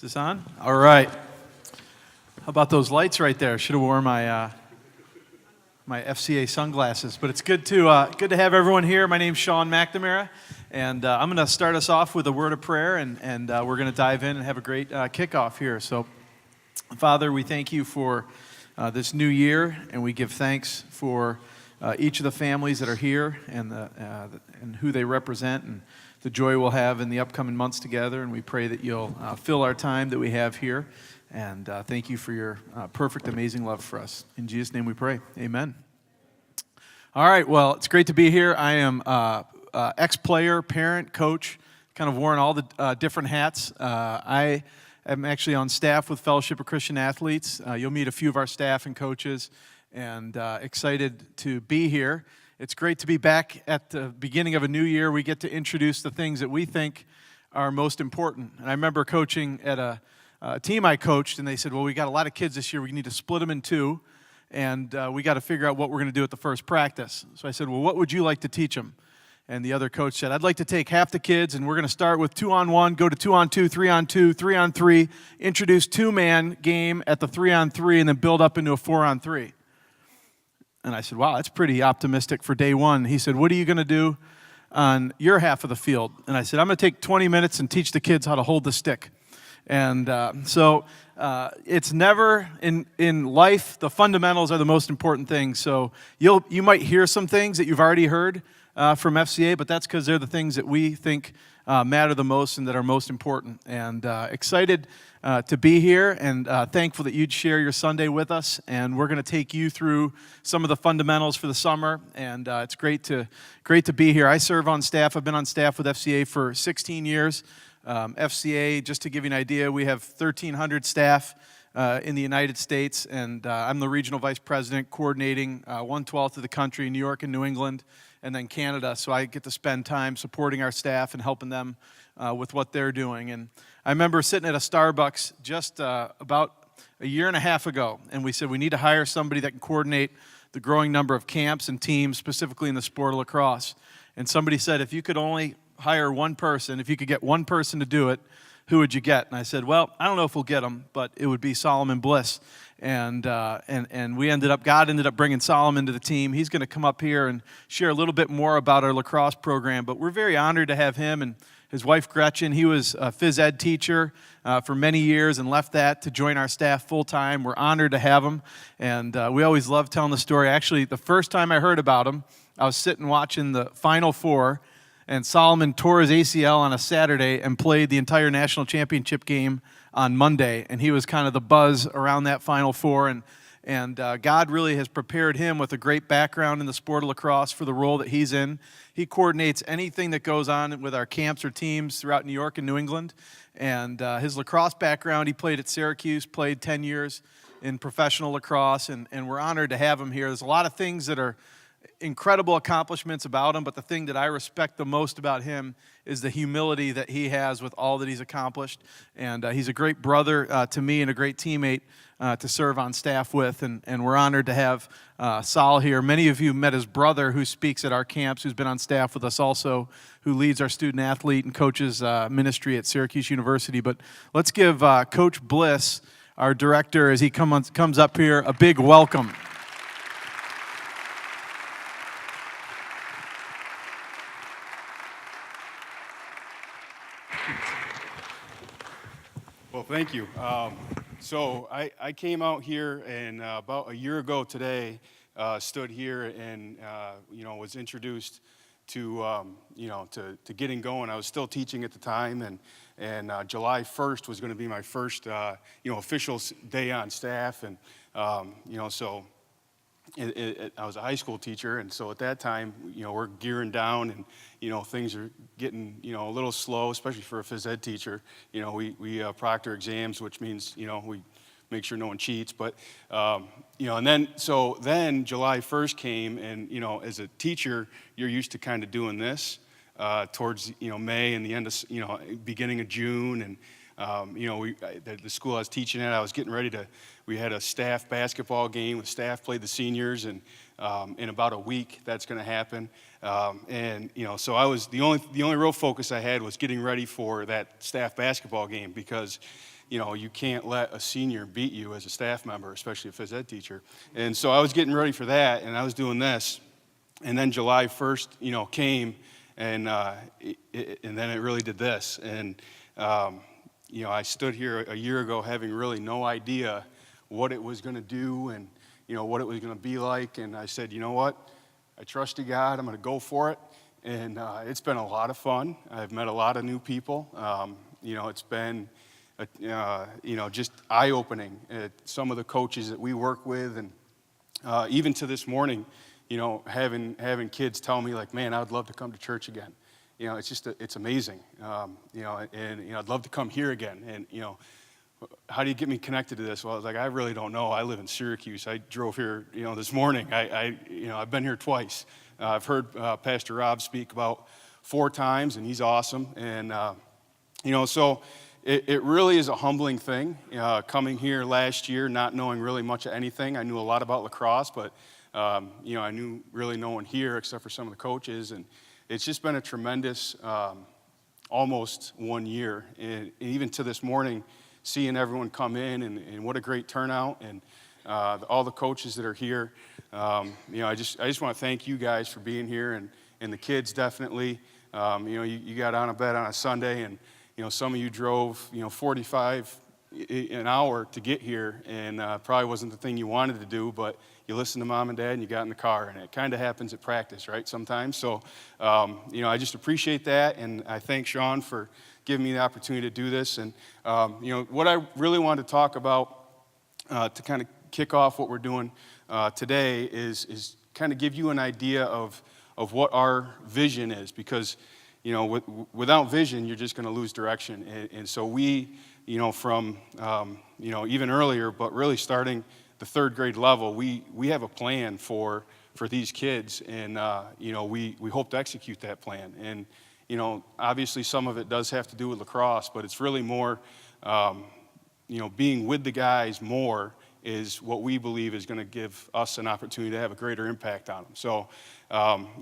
this on? All right. How about those lights right there? Should have worn my my FCA sunglasses. But it's good to have everyone here. My name's Sean McNamara, and I'm going to start us off with a word of prayer, and we're going to dive in and have a great kickoff here. So, Father, we thank you for this new year, and we give thanks for each of the families that are here and who they represent and the joy we'll have in the upcoming months together. And we pray that you'll fill our time that we have here. And thank you for your perfect, amazing love for us. In Jesus' name we pray. Amen. All right, well, it's great to be here. I am ex-player, parent, coach, kind of worn all the different hats. I am actually on staff with Fellowship of Christian Athletes. You'll meet a few of our staff and coaches, and excited to be here. It's great to be back at the beginning of a new year. We get to introduce the things that we think are most important. And I remember coaching at a team I coached, and they said, well, we got a lot of kids this year. We need to split them in two, and we got to figure out what we're going to do at the first practice. So I said, well, what would you like to teach them? And the other coach said, I'd like to take half the kids, and we're going to start with 2-on-1, go to 2-on-2, 3-on-2, 3-on-3, introduce two-man game at the 3-on-3, and then build up into a 4-on-3. And I said, wow, that's pretty optimistic for day one. He said, what are you going to do on your half of the field? And I said, I'm going to take 20 minutes and teach the kids how to hold the stick. And so it's never, in life, the fundamentals are the most important things. So you might hear some things that you've already heard from FCA, but that's because they're the things that we think matter the most and that are most important. And excited to be here, and thankful that you'd share your Sunday with us. And we're going to take you through some of the fundamentals for the summer, and it's great to be here. I serve on staff. I've been on staff with FCA for 16 years. FCA, just to give you an idea, we have 1,300 staff in the United States, and I'm the regional vice president coordinating 1/12 of the country, New York and New England, and then Canada. So I get to spend time supporting our staff and helping them with what they're doing. And I remember sitting at a Starbucks just about a year and a half ago, and we said we need to hire somebody that can coordinate the growing number of camps and teams, specifically in the sport of lacrosse. And somebody said, if you could only hire one person, if you could get one person to do it, who would you get? And I said, well, I don't know if we'll get him, but it would be Solomon Bliss. And we God ended up bringing Solomon to the team. He's going to come up here and share a little bit more about our lacrosse program, but we're very honored to have him and his wife Gretchen. He was a phys ed teacher for many years and left that to join our staff full time. We're honored to have him, and we always love telling the story. Actually, the first time I heard about him, I was sitting watching the Final Four, and Solomon tore his ACL on a Saturday and played the entire national championship game on Monday. And he was kind of the buzz around that Final Four. And God really has prepared him with a great background in the sport of lacrosse for the role that he's in. He coordinates anything that goes on with our camps or teams throughout New York and New England. And his lacrosse background, he played at Syracuse, played 10 years in professional lacrosse, and we're honored to have him here. There's a lot of things that are incredible accomplishments about him, but the thing that I respect the most about him is the humility that he has with all that he's accomplished. And he's a great brother to me and a great teammate to serve on staff with, and we're honored to have Sol here. Many of you met his brother, who speaks at our camps, who's been on staff with us also, who leads our student athlete and coaches ministry at Syracuse University. But let's give Coach Bliss, our director, as he comes up here, a big welcome. Well, thank you. So I came out here, and about a year ago today, stood here and was introduced to to getting going. I was still teaching at the time, and July 1st was going to be my first official day on staff, and so. I was a high school teacher, and so at that time, we're gearing down, and things are getting a little slow, especially for a phys ed teacher. We proctor exams, which means we make sure no one cheats. But and then July 1st came, and as a teacher, you're used to kind of doing this towards May and the end of beginning of June, and the school I was teaching at, I was getting ready to. We had a staff basketball game. The staff played the seniors, and in about a week that's going to happen. And so I was the only real focus I had was getting ready for that staff basketball game, because you can't let a senior beat you as a staff member, especially a phys ed teacher. And so I was getting ready for that, and I was doing this. And then July 1st, came, and then it really did this. And, I stood here a year ago having really no idea what it was going to do and, what it was going to be like. And I said, you know what? I trusted God. I'm going to go for it. And it's been a lot of fun. I've met a lot of new people. It's been just eye-opening. Some of the coaches that we work with, and even to this morning, having kids tell me like, man, I would love to come to church again. It's amazing. And I'd love to come here again. And how do you get me connected to this? Well, I was like, I really don't know. I live in Syracuse. I drove here, this morning. I've been here twice. I've heard Pastor Rob speak about 4 times, and he's awesome. And so it really is a humbling thing. Coming here last year, not knowing really much of anything. I knew a lot about lacrosse, but I knew really no one here except for some of the coaches. And it's just been a tremendous, almost 1 year. And even to this morning, seeing everyone come in, and what a great turnout, and all the coaches that are here. I just want to thank you guys for being here, and the kids definitely. You got on a bed on a Sunday, and some of you drove 45 an hour to get here, and probably wasn't the thing you wanted to do, but you listened to mom and dad and you got in the car, and it kind of happens at practice, right, sometimes. So I just appreciate that, and I thank Sean for giving me the opportunity to do this. And what I really wanted to talk about to kind of kick off what we're doing today is kind of give you an idea of what our vision is, because without vision, you're just going to lose direction. And so we, from, even earlier, but really starting the 3rd grade level, we have a plan for these kids, and, we hope to execute that plan. And, obviously some of it does have to do with lacrosse, but it's really more, being with the guys more is what we believe is going to give us an opportunity to have a greater impact on them. So,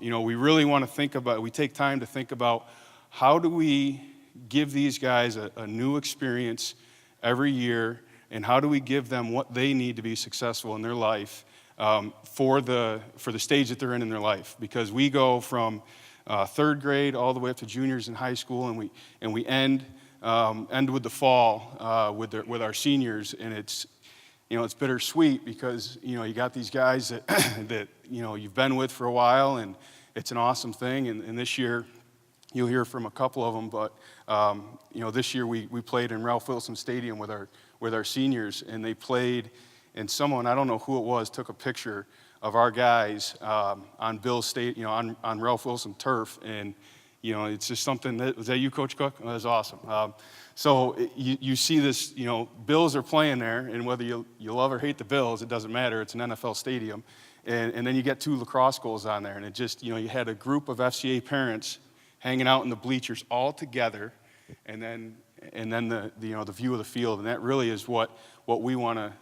we really want to we take time to think about how do we give these guys a new experience every year, and how do we give them what they need to be successful in their life for the stage that they're in their life. Because we go from 3rd grade all the way up to juniors in high school, and we end with the fall with our seniors, and it's bittersweet, because you got these guys that you've been with for a while, and it's an awesome thing. And this year you'll hear from a couple of them, but this year we played in Ralph Wilson Stadium with our seniors, and they played, and someone, I don't know who it was, took a picture of our guys on Bill's State, on Ralph Wilson turf, and it's just something was that you, Coach Cook? That was awesome. So you see this, Bills are playing there, and whether you love or hate the Bills, it doesn't matter. It's an NFL stadium, and then you get 2 lacrosse goals on there, and it just, you had a group of FCA parents hanging out in the bleachers all together, and then the view of the field, and that really is what we want to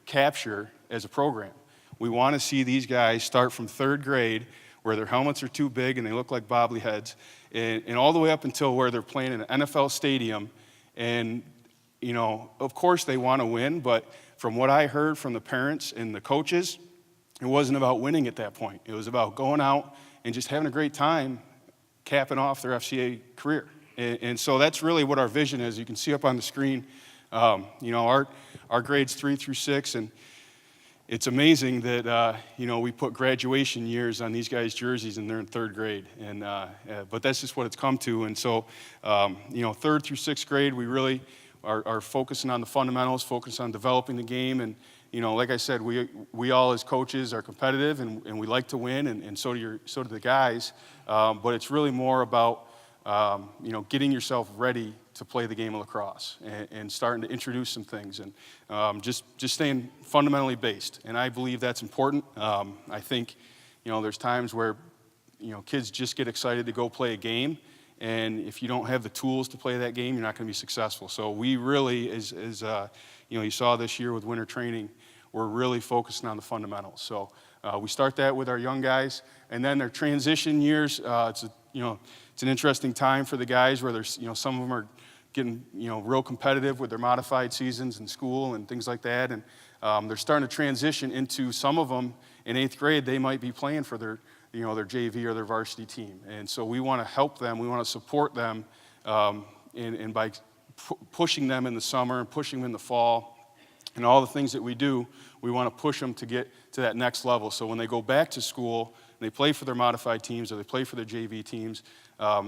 capture as a program. We want to see these guys start from 3rd grade, where their helmets are too big and they look like bobbleheads, and all the way up until where they're playing in an NFL stadium. And of course they want to win, but from what I heard from the parents and the coaches, it wasn't about winning at that point. It was about going out and just having a great time, capping off their FCA career. And so that's really what our vision is. You can see up on the screen, our grades 3 through 6, and it's amazing that we put graduation years on these guys' jerseys, and they're in 3rd grade. And but that's just what it's come to. And so 3rd through 6th grade, we really are focusing on the fundamentals, focus on developing the game. And like I said, we all as coaches are competitive, and we like to win, and so do the guys. But it's really more about getting yourself ready to play the game of lacrosse, and starting to introduce some things, and just staying fundamentally based. And I believe that's important. I think there's times where kids just get excited to go play a game, and if you don't have the tools to play that game, you're not going to be successful. So we really, as you saw this year with winter training, we're really focusing on the fundamentals. So We start that with our young guys, and then their transition years. It's an interesting time for the guys where there's some of them are getting real competitive with their modified seasons in school and things like that, and they're starting to transition into some of them in 8th grade. They might be playing for their JV or their varsity team, and so we want to help them. We want to support them, and by pushing them in the summer and pushing them in the fall, and all the things that we do, we want to push them to get to that next level. So when they go back to school and they play for their modified teams or they play for their JV teams,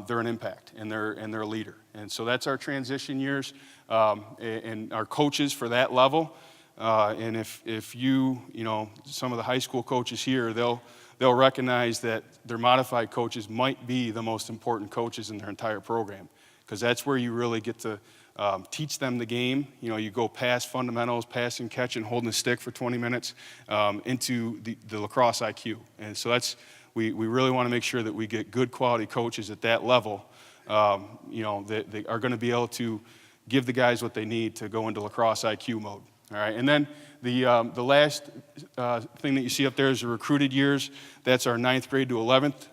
they're an impact and they're a leader. And so that's our transition years, and our coaches for that level. And if you some of the high school coaches here, they'll recognize that their modified coaches might be the most important coaches in their entire program, because that's where you really get to teach them the game. You go past fundamentals, passing, catching, holding a stick for 20 minutes into the lacrosse IQ. And so we really want to make sure that we get good quality coaches at that level, that they are going to be able to give the guys what they need to go into lacrosse IQ mode. All right, and then the last thing that you see up there is the recruited years. That's our 9th grade to 11th,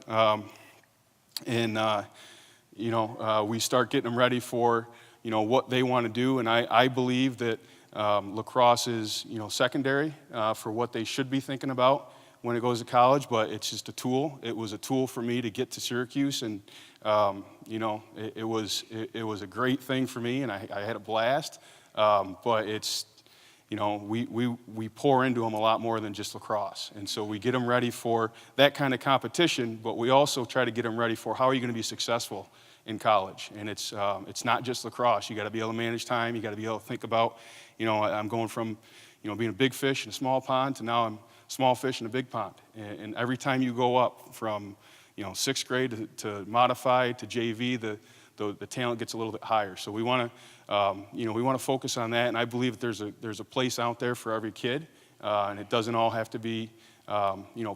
we start getting them ready for what they want to do. And I believe that lacrosse is secondary for what they should be thinking about when it goes to college, but it's just a tool. It was a tool for me to get to Syracuse, and it was a great thing for me, and I had a blast. But it's we pour into them a lot more than just lacrosse, and so we get them ready for that kind of competition. But we also try to get them ready for how are you going to be successful in college. And it's not just lacrosse. You got to be able to manage time. You got to be able to think about, I'm going from, being a big fish in a small pond to now I'm a small fish in a big pond. And every time you go up from, 6th grade to modified to JV, the talent gets a little bit higher. So we want to focus on that. And I believe that there's a place out there for every kid, and it doesn't all have to be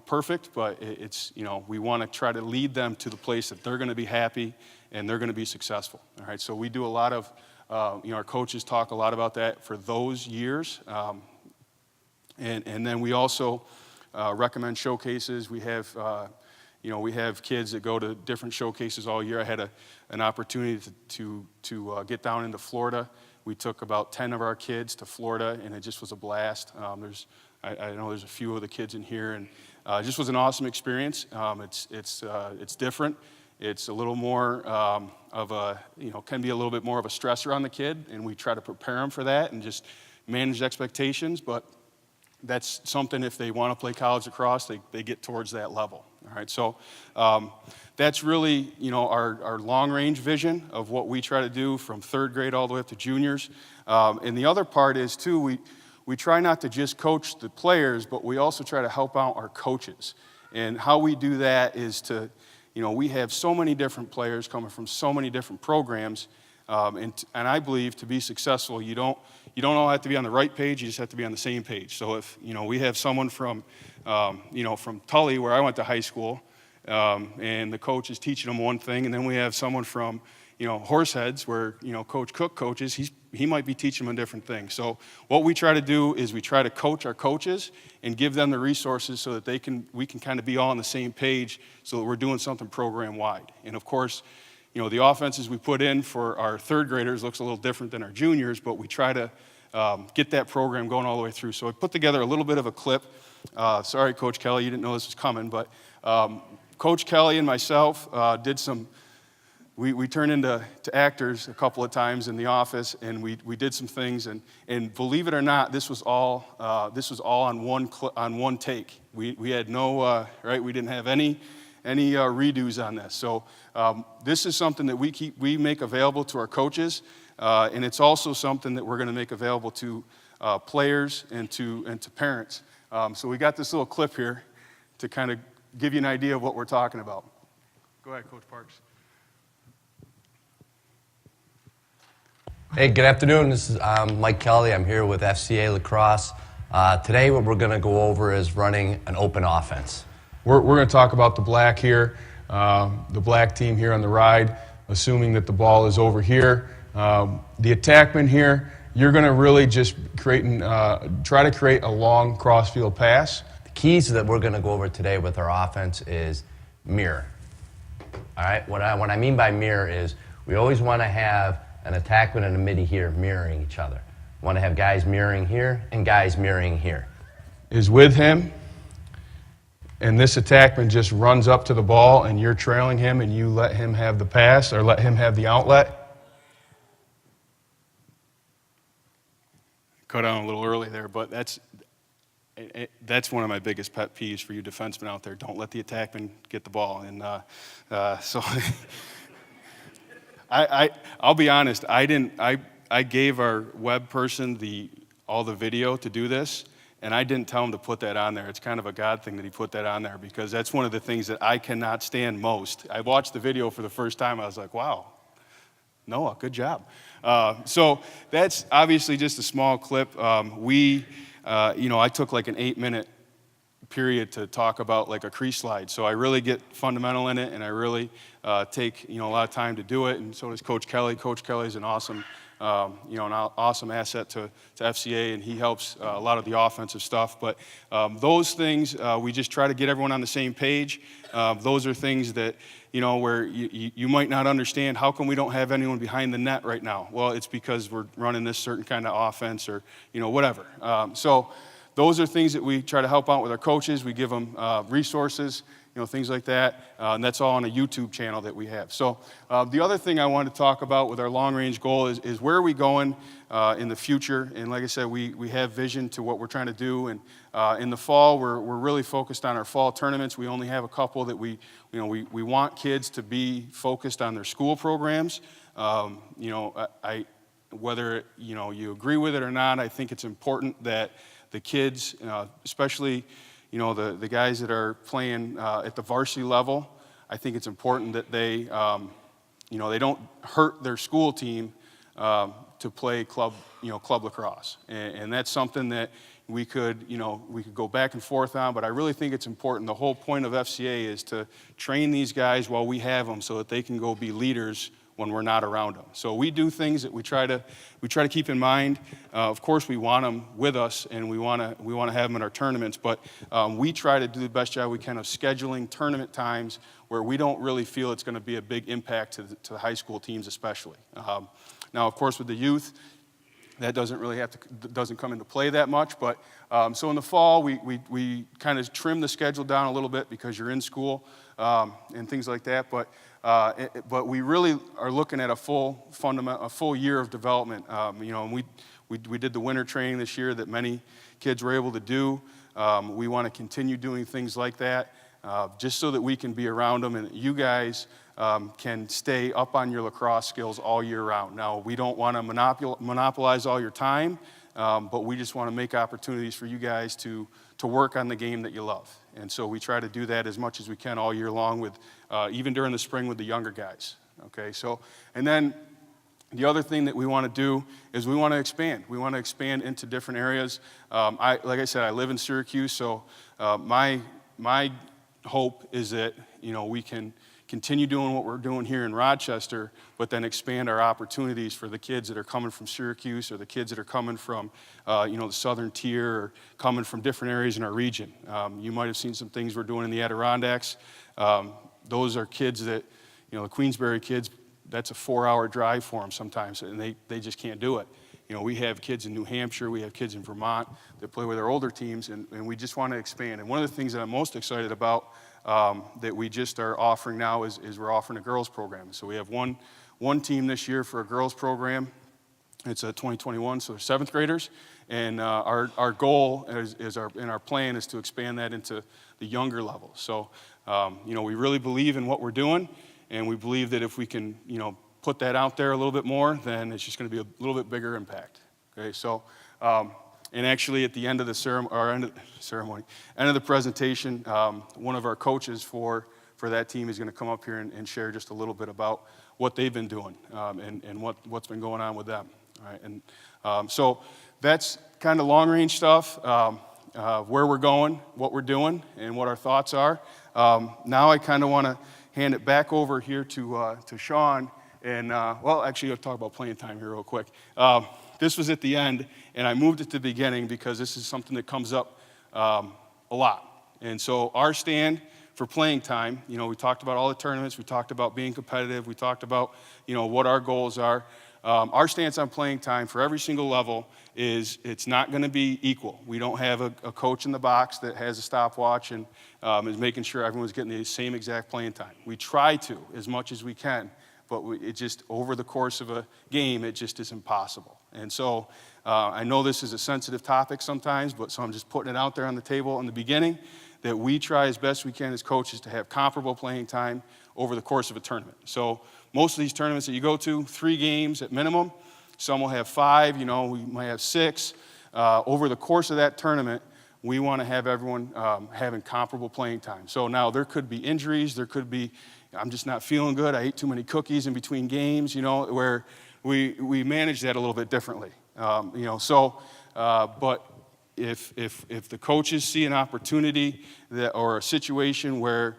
perfect, but it's we want to try to lead them to the place that they're going to be happy and they're going to be successful. All right, so we do a lot of, our coaches talk a lot about that for those years, and then we also recommend showcases. We have, we have kids that go to different showcases all year. I had an opportunity to get down into Florida. We took about 10 of our kids to Florida, and it just was a blast. I know there's a few of the kids in here, and it just was an awesome experience. It's different. It's a little more of a, can be a little bit more of a stressor on the kid, and we try to prepare them for that and just manage expectations. But that's something, if they want to play college lacrosse, they get towards that level. All right, so that's really, our long-range vision of what we try to do from 3rd grade all the way up to juniors. And the other part is, too, we try not to just coach the players, but we also try to help out our coaches. And how we do that is to, we have so many different players coming from so many different programs, and I believe to be successful, you don't all have to be on the right page, you just have to be on the same page. So if, we have someone from, from Tully, where I went to high school, and the coach is teaching them one thing, and then we have someone from, Horseheads, where, Coach Cook coaches, he might be teaching them a different thing. So what we try to do is we try to coach our coaches and give them the resources so that we can kind of be all on the same page so that we're doing something program-wide. And of course, the offenses we put in for our 3rd graders looks a little different than our juniors, but we try to get that program going all the way through. So I put together a little bit of a clip. Sorry, Coach Kelly, you didn't know this was coming, but Coach Kelly and myself did some. We turned into actors a couple of times in the office, and we did some things, and believe it or not, this was all on one take. We had no right. We didn't have any redos on this. So this is something that we make available to our coaches, and it's also something that we're going to make available to players and to parents. So we got this little clip here to kind of give you an idea of what we're talking about. Go ahead, Coach Parks. Hey, good afternoon. This is Mike Kelly. I'm here with FCA Lacrosse. Today what we're going to go over is running an open offense. We're going to talk about the black here, the black team here on the ride, assuming that the ball is over here. The attackman here, you're going to really just try to create a long crossfield pass. The keys that we're going to go over today with our offense is mirror. All right, what I mean by mirror is we always want to have an attackman and a midi here mirroring each other. We want to have guys mirroring here and guys mirroring here. Is with him, and this attackman just runs up to the ball and you're trailing him and you let him have the pass or let him have the outlet. Cut out a little early there, but that's one of my biggest pet peeves for you defensemen out there. Don't let the attackman get the ball. And so I'll be honest. I gave our web person all the video to do this, and I didn't tell him to put that on there. It's kind of a God thing that he put that on there because that's one of the things that I cannot stand most. I watched the video for the first time. I was like, wow, Noah, good job. So that's obviously just a small clip. I took like an 8-minute period to talk about like a crease slide. So I really get fundamental in it, and I really take a lot of time to do it. And so does Coach Kelly. Coach Kelly's an awesome, an awesome asset to FCA, and he helps a lot of the offensive stuff. But those things, we just try to get everyone on the same page. Those are things that, where you might not understand. How come we don't have anyone behind the net right now? Well, it's because we're running this certain kind of offense or, whatever. So those are things that we try to help out with our coaches. We give them resources, things like that. And that's all on a YouTube channel that we have. So the other thing I want to talk about with our long-range goal is where are we going in the future? And like I said, we have vision to what we're trying to do. And in the fall, we're really focused on our fall tournaments. We only have a couple that we want kids to be focused on their school programs. Whether you agree with it or not, I think it's important that the kids, especially the guys that are playing at the varsity level, I think it's important that they they don't hurt their school team to play club lacrosse, and that's something that we could go back and forth on. But I really think it's important. The whole point of FCA is to train these guys while we have them, so that they can go be leaders when we're not around them. So we do things that we try to keep in mind. Of course, we want them with us, and we want to have them in our tournaments. But we try to do the best job we can of scheduling tournament times where we don't really feel it's going to be a big impact to the high school teams, especially. Now, of course, with the youth, that doesn't come into play that much. But so in the fall, we kind of trim the schedule down a little bit because you're in school and things like that. But we really are looking at a full year of development. And we did the winter training this year that many kids were able to do. We want to continue doing things like that, just so that we can be around them and that you guys can stay up on your lacrosse skills all year round. Now, we don't want to monopolize all your time, but we just want to make opportunities for you guys to work on the game that you love. And so we try to do that as much as we can all year long, with even during the spring with the younger guys. Okay, so, and then the other thing that we want to do is we want to expand. We want to expand into different areas. Like I said, I live in Syracuse, so my hope is that we can continue doing what we're doing here in Rochester, but then expand our opportunities for the kids that are coming from Syracuse or the kids that are coming from, the southern tier or coming from different areas in our region. You might have seen some things we're doing in the Adirondacks. Those are kids that, the Queensbury kids, that's a 4-hour drive for them sometimes, and they just can't do it. We have kids in New Hampshire, we have kids in Vermont that play with our older teams, and we just want to expand. And one of the things that I'm most excited about that we just are offering now is we're offering a girls program. So we have one team this year for a girls program. It's a 2021, so they're 7th graders. And our goal in our plan is to expand that into the younger level. So, we really believe in what we're doing, and we believe that if we can, put that out there a little bit more, then it's just going to be a little bit bigger impact. Okay, so, and actually at the end of the end of the presentation, one of our coaches for that team is going to come up here and share just a little bit about what they've been doing and what's been going on with them. All right, and so that's kind of long-range stuff, where we're going, what we're doing, and what our thoughts are. Now I kind of want to hand it back over here to Sean. And, actually, I'll talk about playing time here real quick. This was at the end, and I moved it to the beginning because this is something that comes up a lot. And so our stand for playing time, you know, we talked about all the tournaments, we talked about being competitive, we talked about, you know, what our goals are. Our stance on playing time for every single level is it's not going to be equal. We don't have a coach in the box that has a stopwatch and is making sure everyone's getting the same exact playing time. We try to as much as we can, but it just, over the course of a game, it just is impossible. And so I know this is a sensitive topic sometimes, but so I'm just putting it out there on the table in the beginning that we try as best we can as coaches to have comparable playing time over the course of a tournament. So most of these tournaments that you go to, 3 games at minimum. Some will have 5, you know, we might have 6. Over the course of that tournament, we want to have everyone having comparable playing time. So now there could be injuries, there could be, I'm just not feeling good, I ate too many cookies in between games, you know, where we manage that a little bit differently. You know, so, but if the coaches see an opportunity or a situation where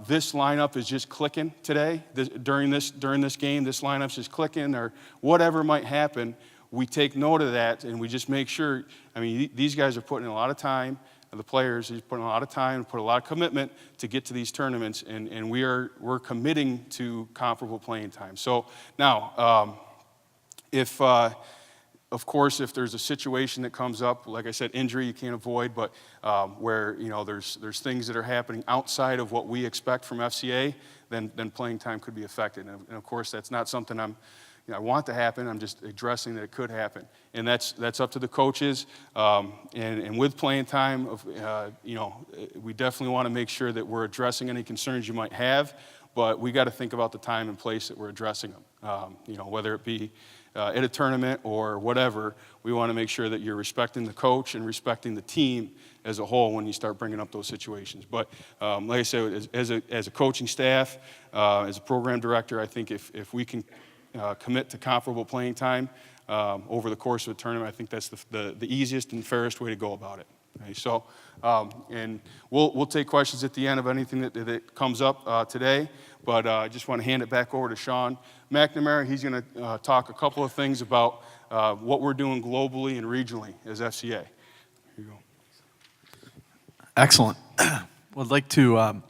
this lineup is just clicking today, during this game, this lineup's just clicking, or whatever might happen, we take note of that and we just make sure. I mean, these guys are putting in a lot of time. The players are putting a lot of time, put a lot of commitment to get to these tournaments, and we're committing to comparable playing time. So now, of course, if there's a situation that comes up, like I said, injury you can't avoid, but where, you know, there's things that are happening outside of what we expect from FCA, then playing time could be affected. And of course, that's not something I want to happen. I'm just addressing that it could happen, and that's up to the coaches. And with playing time, you know, we definitely want to make sure that we're addressing any concerns you might have, but we got to think about the time and place that we're addressing them. You know, whether it be at a tournament or whatever, we want to make sure that you're respecting the coach and respecting the team as a whole when you start bringing up those situations. But like I said, as a coaching staff, as a program director, I think if we can commit to comparable playing time over the course of a tournament, I think that's the easiest and fairest way to go about it. Okay, so, and we'll take questions at the end of anything that comes up today, but I just want to hand it back over to Sean McNamara. He's going to talk a couple of things about what we're doing globally and regionally as FCA. Here you go. Excellent. Would like to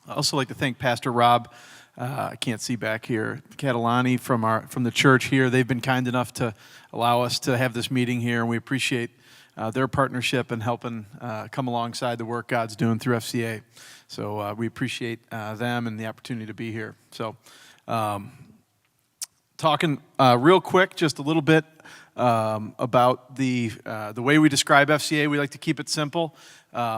also like to thank Pastor Rob. I can't see back here, Catalani from the church here. They've been kind enough to allow us to have this meeting here, and we appreciate their partnership and helping come alongside the work God's doing through FCA. So we appreciate them and the opportunity to be here. So talking real quick, just a little bit about the way we describe FCA. We like to keep it simple.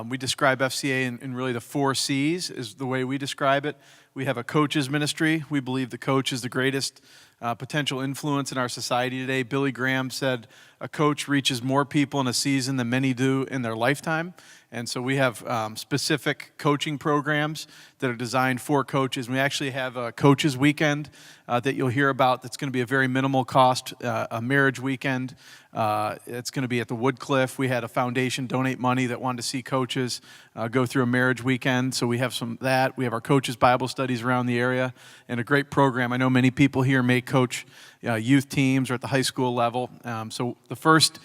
We describe FCA in really the 4 C's is the way we describe it. We have a coach's ministry. We believe the coach is the greatest potential influence in our society today. Billy Graham said a coach reaches more people in a season than many do in their lifetime. And so we have specific coaching programs that are designed for coaches. We actually have a coaches weekend that you'll hear about that's going to be a very minimal cost, a marriage weekend. It's going to be at the Woodcliff. We had a foundation donate money that wanted to see coaches go through a marriage weekend. So we have some of that. We have our coaches Bible studies around the area and a great program. I know many people here may coach youth teams or at the high school level. So the first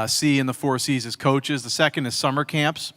C in the 4 C's is coaches. The second is summer camps.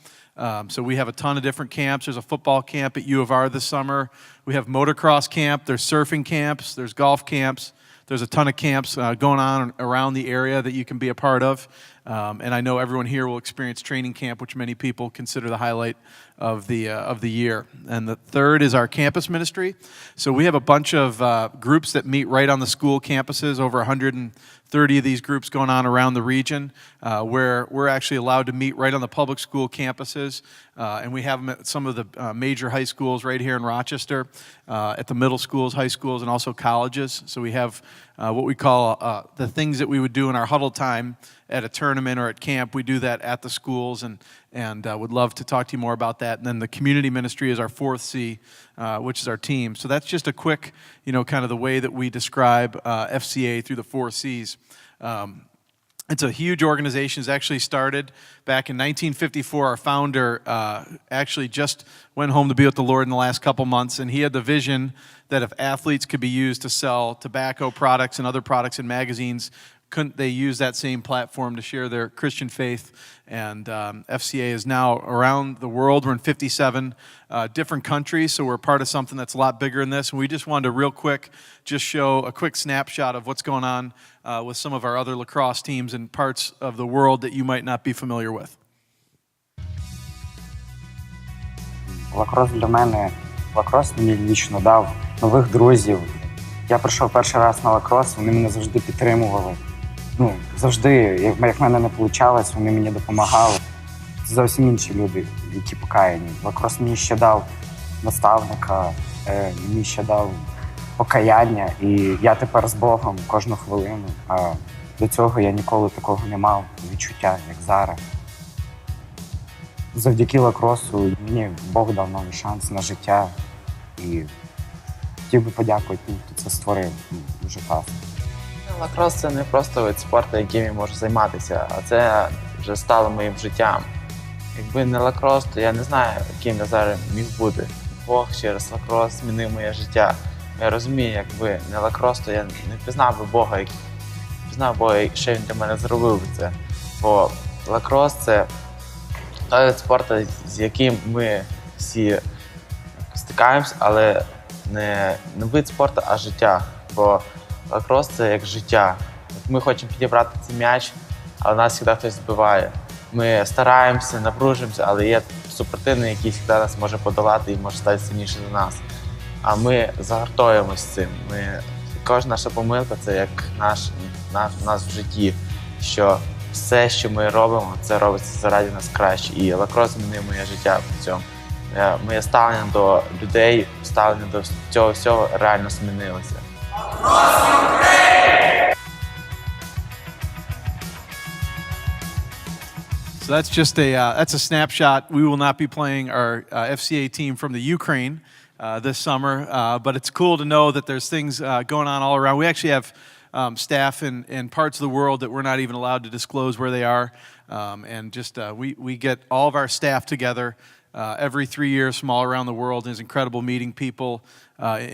So we have a ton of different camps. There's a football camp at U of R this summer. We have motocross camp. There's surfing camps. There's golf camps. There's a ton of camps going on around the area that you can be a part of. And I know everyone here will experience training camp, which many people consider the highlight of the year. And the third is our campus ministry. So we have a bunch of groups that meet right on the school campuses, over 130 of these groups going on around the region, where we're actually allowed to meet right on the public school campuses. And we have them at some of the major high schools right here in Rochester, at the middle schools, high schools, and also colleges. So we have what we call the things that we would do in our huddle time at a tournament or at camp. We do that at the schools, and would love to talk to you more about that. And then the community ministry is our 4th C, which is our team. So that's just a quick, kind of the way that we describe FCA through the 4 C's. It's a huge organization. It's actually started back in 1954. Our founder actually just went home to be with the Lord in the last couple months, and he had the vision that if athletes could be used to sell tobacco products and other products in magazines, couldn't they use that same platform to share their Christian faith? And FCA is now around the world. We're in 57 different countries, so we're part of something that's a lot bigger than this. And we just wanted to real quick just show a quick snapshot of what's going on with some of our other lacrosse teams in parts of the world that you might not be familiar with. Лакрос для мене, лакрос мені лічно дав нових друзів. Я прийшов перший раз на лакрос, вони мене завжди підтримували. Завжди, як в мене не вийшло, вони мені допомагали. Це зовсім інші люди, які покаяні. Лакрос мені ще дав наставника, мені ще дав покаяння, і я тепер з Богом кожну хвилину. А до цього я ніколи такого не мав відчуття, як зараз. Завдяки лакросу мені Бог дав новий шанс на життя. І хотів би подякувати тим, хто це створив. Дуже класно. Лакрос – це не просто вид спорту, яким я можу займатися, а це вже стало моїм життям. Якби не лакрос, то я не знаю, яким я зараз міг бути. Бог через лакрос змінив моє життя. Я розумію, якби не лакрос, то я не пізнав би Бога, що він для мене зробив би це. Бо лакрос – це той вид спорту, з яким ми всі стикаємось, але не вид спорту, а життя. Бо лакрос – це як життя. Ми хочемо підібрати цей м'яч, але нас завжди хтось збиває. Ми стараємося, напружуємося, але є супротивник, який завжди нас може подолати і може стати сильніше за нас. А ми загартовуємося з цим. Кожна наша помилка – це як нас в житті, що все, що ми робимо, це робиться заради нас краще. І лакрос змінив моє життя в цьому. Моє ставлення до людей, ставлення до цього всього реально змінилося. So that's just that's a snapshot. We will not be playing our FCA team from the Ukraine this summer, but it's cool to know that there's things going on all around. We actually have staff in parts of the world that we're not even allowed to disclose where they are, and just we get all of our staff together every 3 years from all around the world. And it's incredible meeting people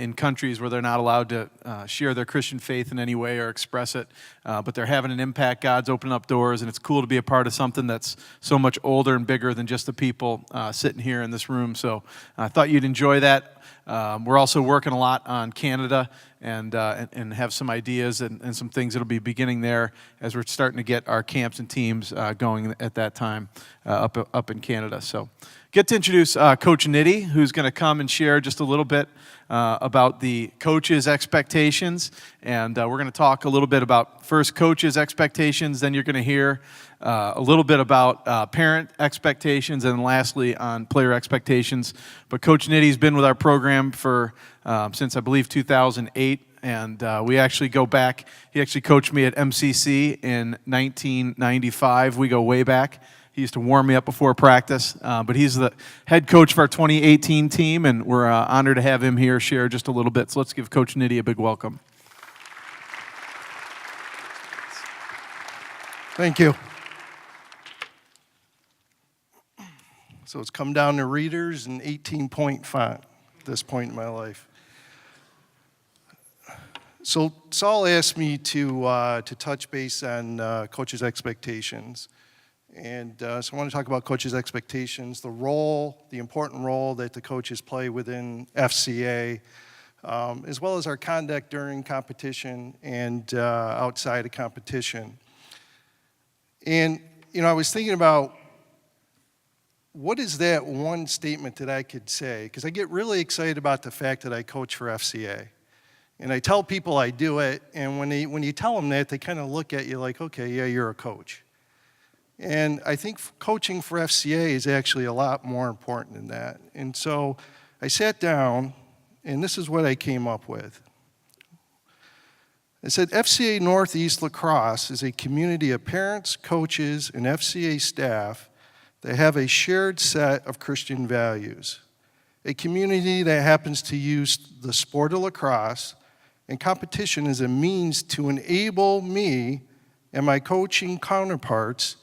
in countries where they're not allowed to share their Christian faith in any way or express it, but they're having an impact. God's opening up doors, and it's cool to be a part of something that's so much older and bigger than just the people sitting here in this room. So I thought you'd enjoy that. We're also working a lot on Canada and have some ideas and some things that'll be beginning there as we're starting to get our camps and teams going at that time up in Canada. So get to introduce Coach Nitty, who's going to come and share just a little bit about the coaches' expectations. And we're going to talk a little bit about first coaches' expectations, then you're going to hear a little bit about parent expectations, and lastly on player expectations. But Coach Nitty's been with our program for since I believe 2008, and we actually go back. He actually coached me at MCC in 1995. We go way back. He used to warm me up before practice, but he's the head coach of our 2018 team, and we're honored to have him here share just a little bit. So let's give Coach Nitty a big welcome. Thank you. So it's come down to readers and 18-point font at this point in my life. So Saul asked me to touch base on coaches' expectations. And so I want to talk about coaches' expectations, the important role that the coaches play within FCA, as well as our conduct during competition and outside of competition. And, I was thinking about what is that one statement that I could say? Because I get really excited about the fact that I coach for FCA. And I tell people I do it, and when you tell them that, they kind of look at you like, okay, yeah, you're a coach. And I think coaching for FCA is actually a lot more important than that. And so I sat down, and this is what I came up with. I said, FCA Northeast Lacrosse is a community of parents, coaches, and FCA staff that have a shared set of Christian values. A community that happens to use the sport of lacrosse and competition as a means to enable me and my coaching counterparts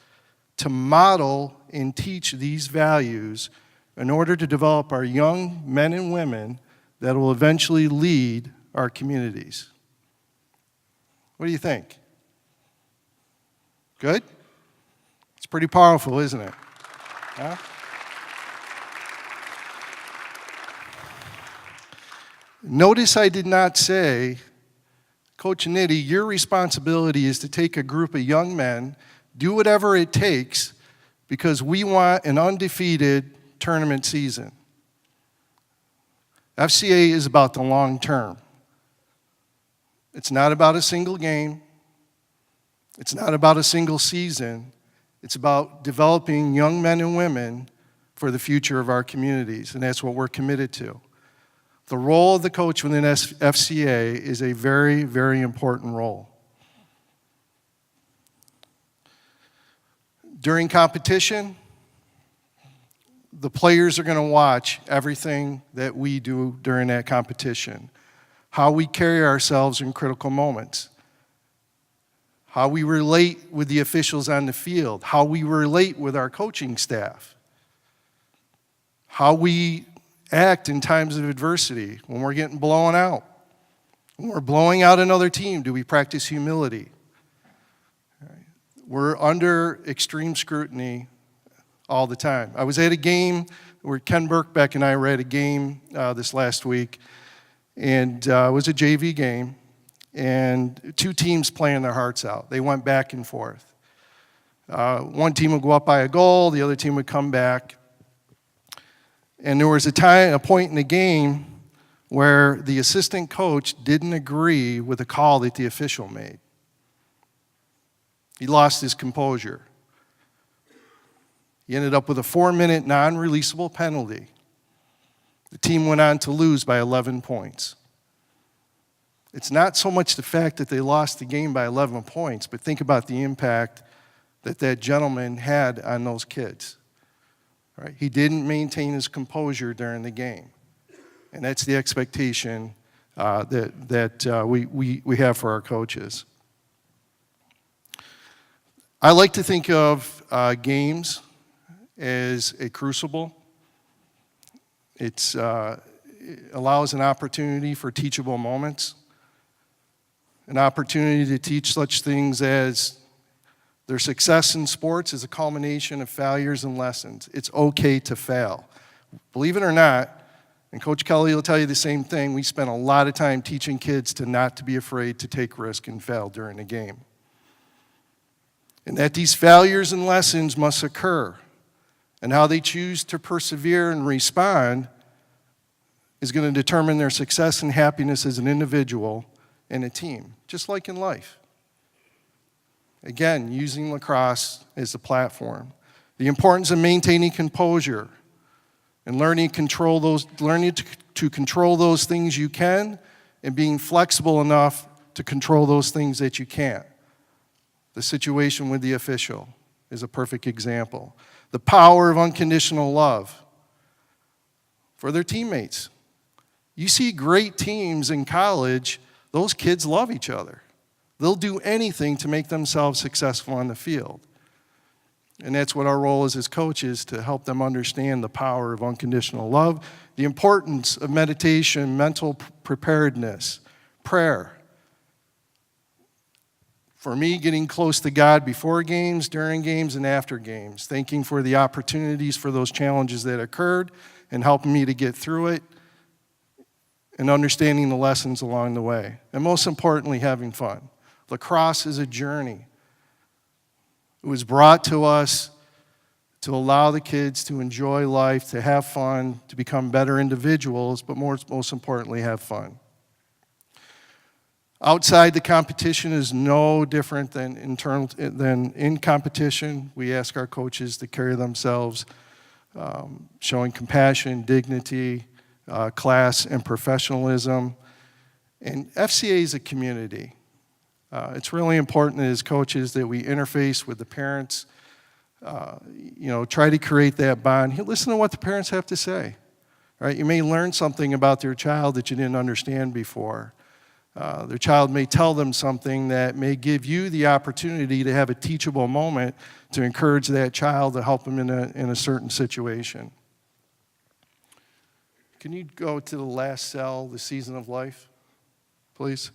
to model and teach these values in order to develop our young men and women that will eventually lead our communities. What do you think? Good? It's pretty powerful, isn't it? Huh? Notice I did not say, Coach Nitty, your responsibility is to take a group of young men, do whatever it takes, because we want an undefeated tournament season. FCA is about the long term. It's not about a single game. It's not about a single season. It's about developing young men and women for the future of our communities, and that's what we're committed to. The role of the coach within FCA is a very, very important role. During competition, the players are going to watch everything that we do during that competition. How we carry ourselves in critical moments. How we relate with the officials on the field. How we relate with our coaching staff. How we act in times of adversity, when we're getting blown out. When we're blowing out another team, do we practice humility? We're under extreme scrutiny all the time. I was at a game where Ken Birkbeck and I were at a game this last week, and it was a JV game, and two teams playing their hearts out. They went back and forth. One team would go up by a goal, the other team would come back. And there was a point in the game where the assistant coach didn't agree with the call that the official made. He lost his composure. He ended up with a 4-minute non-releasable penalty. The team went on to lose by 11 points. It's not so much the fact that they lost the game by 11 points, but think about the impact that that gentleman had on those kids. Right? He didn't maintain his composure during the game. And that's the expectation that we have for our coaches. I like to think of games as a crucible. It allows an opportunity for teachable moments, an opportunity to teach such things as their success in sports is a culmination of failures and lessons. It's okay to fail. Believe it or not, and Coach Kelly will tell you the same thing, we spend a lot of time teaching kids to not to be afraid to take risk and fail during a game. And that these failures and lessons must occur. And how they choose to persevere and respond is going to determine their success and happiness as an individual and a team, just like in life. Again, using lacrosse as a platform. The importance of maintaining composure and learning to control those things you can and being flexible enough to control those things that you can't. The situation with the official is a perfect example. The power of unconditional love for their teammates. You see great teams in college, those kids love each other. They'll do anything to make themselves successful on the field. And that's what our role is as coaches, to help them understand the power of unconditional love, the importance of meditation, mental preparedness, prayer. For me, getting close to God before games, during games, and after games, thanking for the opportunities for those challenges that occurred and helping me to get through it, and understanding the lessons along the way. And most importantly, having fun. Lacrosse is a journey. It was brought to us to allow the kids to enjoy life, to have fun, to become better individuals, but most importantly, have fun. Outside the competition is no different than in competition. We ask our coaches to carry themselves showing compassion, dignity, class, and professionalism. And FCA is a community. It's really important as coaches that we interface with the parents, try to create that bond. Listen to what the parents have to say. Right? You may learn something about their child that you didn't understand before. Their child may tell them something that may give you the opportunity to have a teachable moment to encourage that child to help them in a certain situation. Can you go to the last cell, the season of life, please?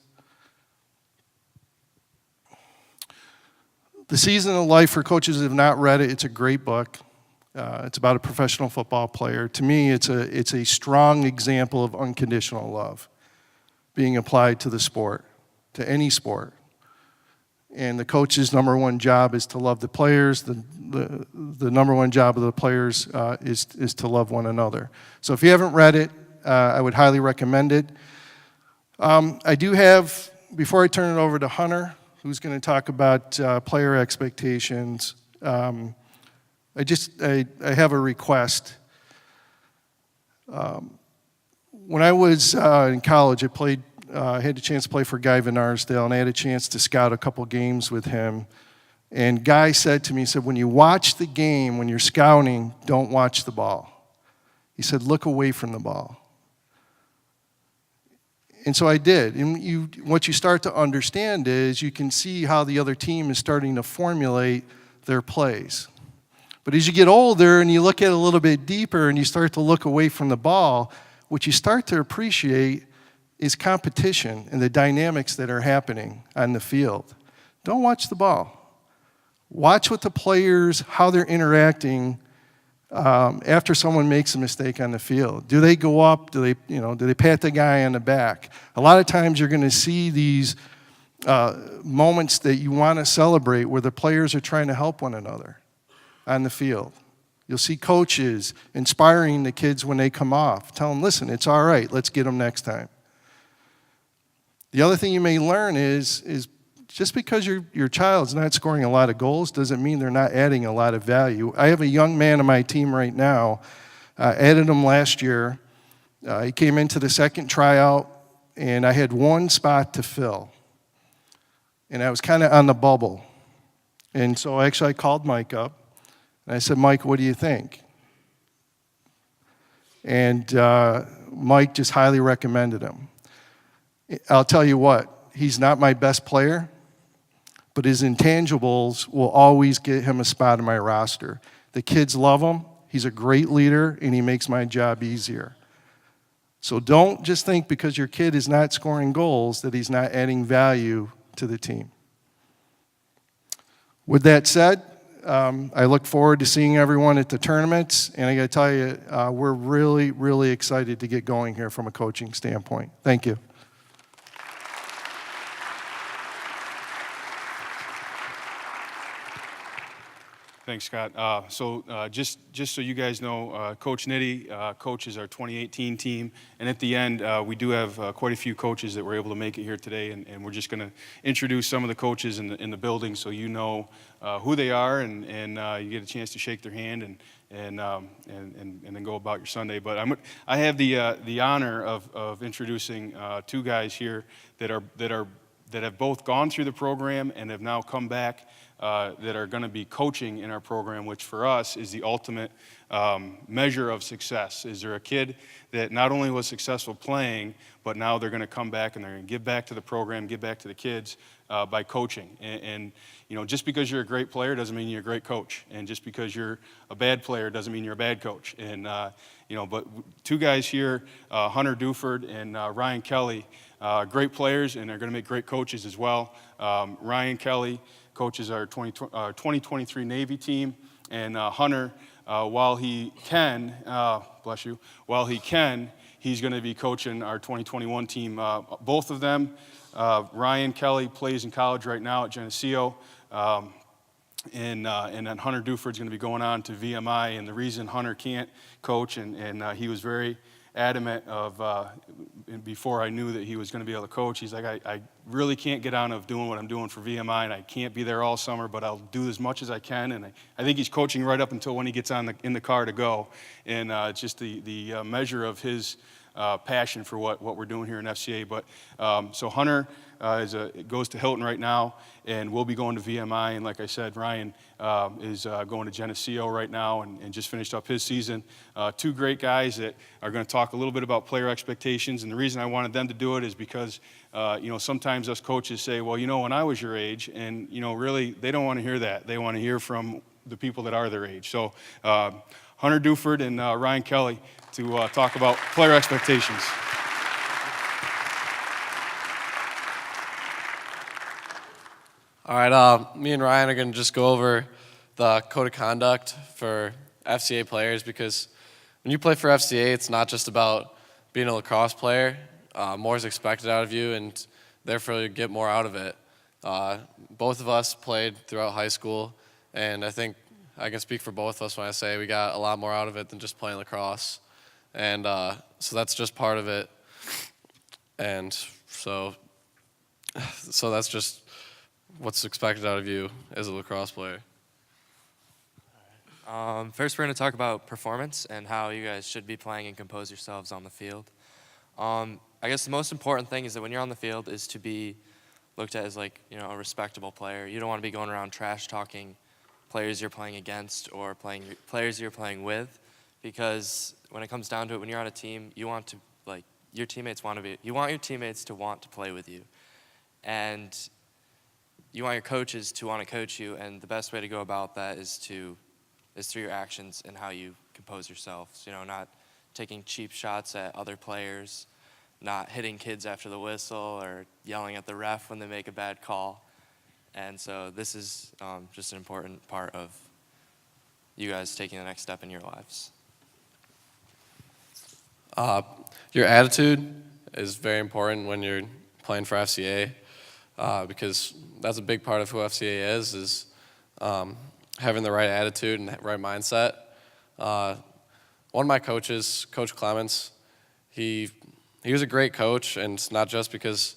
The Season of Life, for coaches who have not read it, it's a great book. It's about a professional football player. To me, it's a strong example of unconditional love being applied to the sport, to any sport. And the coach's number one job is to love the players. The number one job of the players is to love one another. So if you haven't read it, I would highly recommend it. I do have, before I turn it over to Hunter, who's going to talk about player expectations, I have a request. When I was in college, I had a chance to play for Guy Van Arsdale, and I had a chance to scout a couple games with him. And Guy said to me, he said, when you watch the game, when you're scouting, don't watch the ball. He said, look away from the ball. And so I did. And what you start to understand is you can see how the other team is starting to formulate their plays. But as you get older and you look at it a little bit deeper and you start to look away from the ball, what you start to appreciate is competition and the dynamics that are happening on the field. Don't watch the ball. Watch what the players, how they're interacting after someone makes a mistake on the field. Do they go up? Do they pat the guy on the back? A lot of times you're going to see these moments that you want to celebrate where the players are trying to help one another on the field. You'll see coaches inspiring the kids when they come off. Tell them, listen, it's all right. Let's get them next time. The other thing you may learn is just because your child's not scoring a lot of goals doesn't mean they're not adding a lot of value. I have a young man on my team right now. Added him last year. He came into the second tryout, and I had one spot to fill. And I was kind of on the bubble. And so actually I called Mike up, and I said, Mike, what do you think? And Mike just highly recommended him. I'll tell you what, he's not my best player, but his intangibles will always get him a spot on my roster. The kids love him, he's a great leader, and he makes my job easier. So don't just think because your kid is not scoring goals that he's not adding value to the team. With that said, I look forward to seeing everyone at the tournaments, and I got to tell you, we're really, really excited to get going here from a coaching standpoint. Thank you. Thanks, Scott. Just so you guys know, Coach Nitty coaches our 2018 team, and at the end, we do have quite a few coaches that were able to make it here today, and we're just going to introduce some of the coaches in the building so you know who they are, and you get a chance to shake their hand and then go about your Sunday. But I have the honor of introducing two guys here that have both gone through the program and have now come back. That are going to be coaching in our program, which for us is the ultimate measure of success. Is there a kid that not only was successful playing, but now they're going to come back and they're going to give back to the program, give back to the kids by coaching. And just because you're a great player doesn't mean you're a great coach. And just because you're a bad player doesn't mean you're a bad coach. And, but two guys here, Hunter Duford and Ryan Kelly, great players, and they're going to make great coaches as well. Ryan Kelly coaches our 2023 Navy team, and Hunter, while he can, he's going to be coaching our 2021 team. Both of them, Ryan Kelly plays in college right now at Geneseo, and then Hunter Duford's going to be going on to VMI. And the reason Hunter can't coach, and he was very adamant of before I knew that he was going to be able to coach. He's like, I really can't get on of doing what I'm doing for VMI, and I can't be there all summer, but I'll do as much as I can. And I think he's coaching right up until when he gets in the car to go. And it's just the measure of his passion for what we're doing here in FCA. But so Hunter goes to Hilton right now, and we'll be going to VMI. And like I said, Ryan is going to Geneseo right now and just finished up his season. Two great guys that are going to talk a little bit about player expectations. And the reason I wanted them to do it is because sometimes us coaches say, well, when I was your age, and really they don't want to hear that. They want to hear from the people that are their age. So Hunter Duford and Ryan Kelly to talk about player expectations. All right, me and Ryan are going to just go over the code of conduct for FCA players, because when you play for FCA, it's not just about being a lacrosse player. More is expected out of you, and therefore you get more out of it. Both of us played throughout high school, and I think I can speak for both of us when I say we got a lot more out of it than just playing lacrosse. And so that's just part of it. And so that's just what's expected out of you as a lacrosse player. First, we're going to talk about performance and how you guys should be playing and compose yourselves on the field. I guess the most important thing is that when you're on the field is to be looked at as like, you know, a respectable player. You don't want to be going around trash talking players you're playing against or players you're playing with, because when it comes down to it, when you're on a team, you want to your teammates you want your teammates to want to play with you, and you want your coaches to want to coach you, and the best way to go about that is through your actions and how you compose yourselves. You know, not taking cheap shots at other players, not hitting kids after the whistle, or yelling at the ref when they make a bad call. And so this is just an important part of you guys taking the next step in your lives. Your attitude is very important when you're playing for FCA, because that's a big part of who FCA is having the right attitude and right mindset. One of my coaches, Coach Clements, he was a great coach, and it's not just because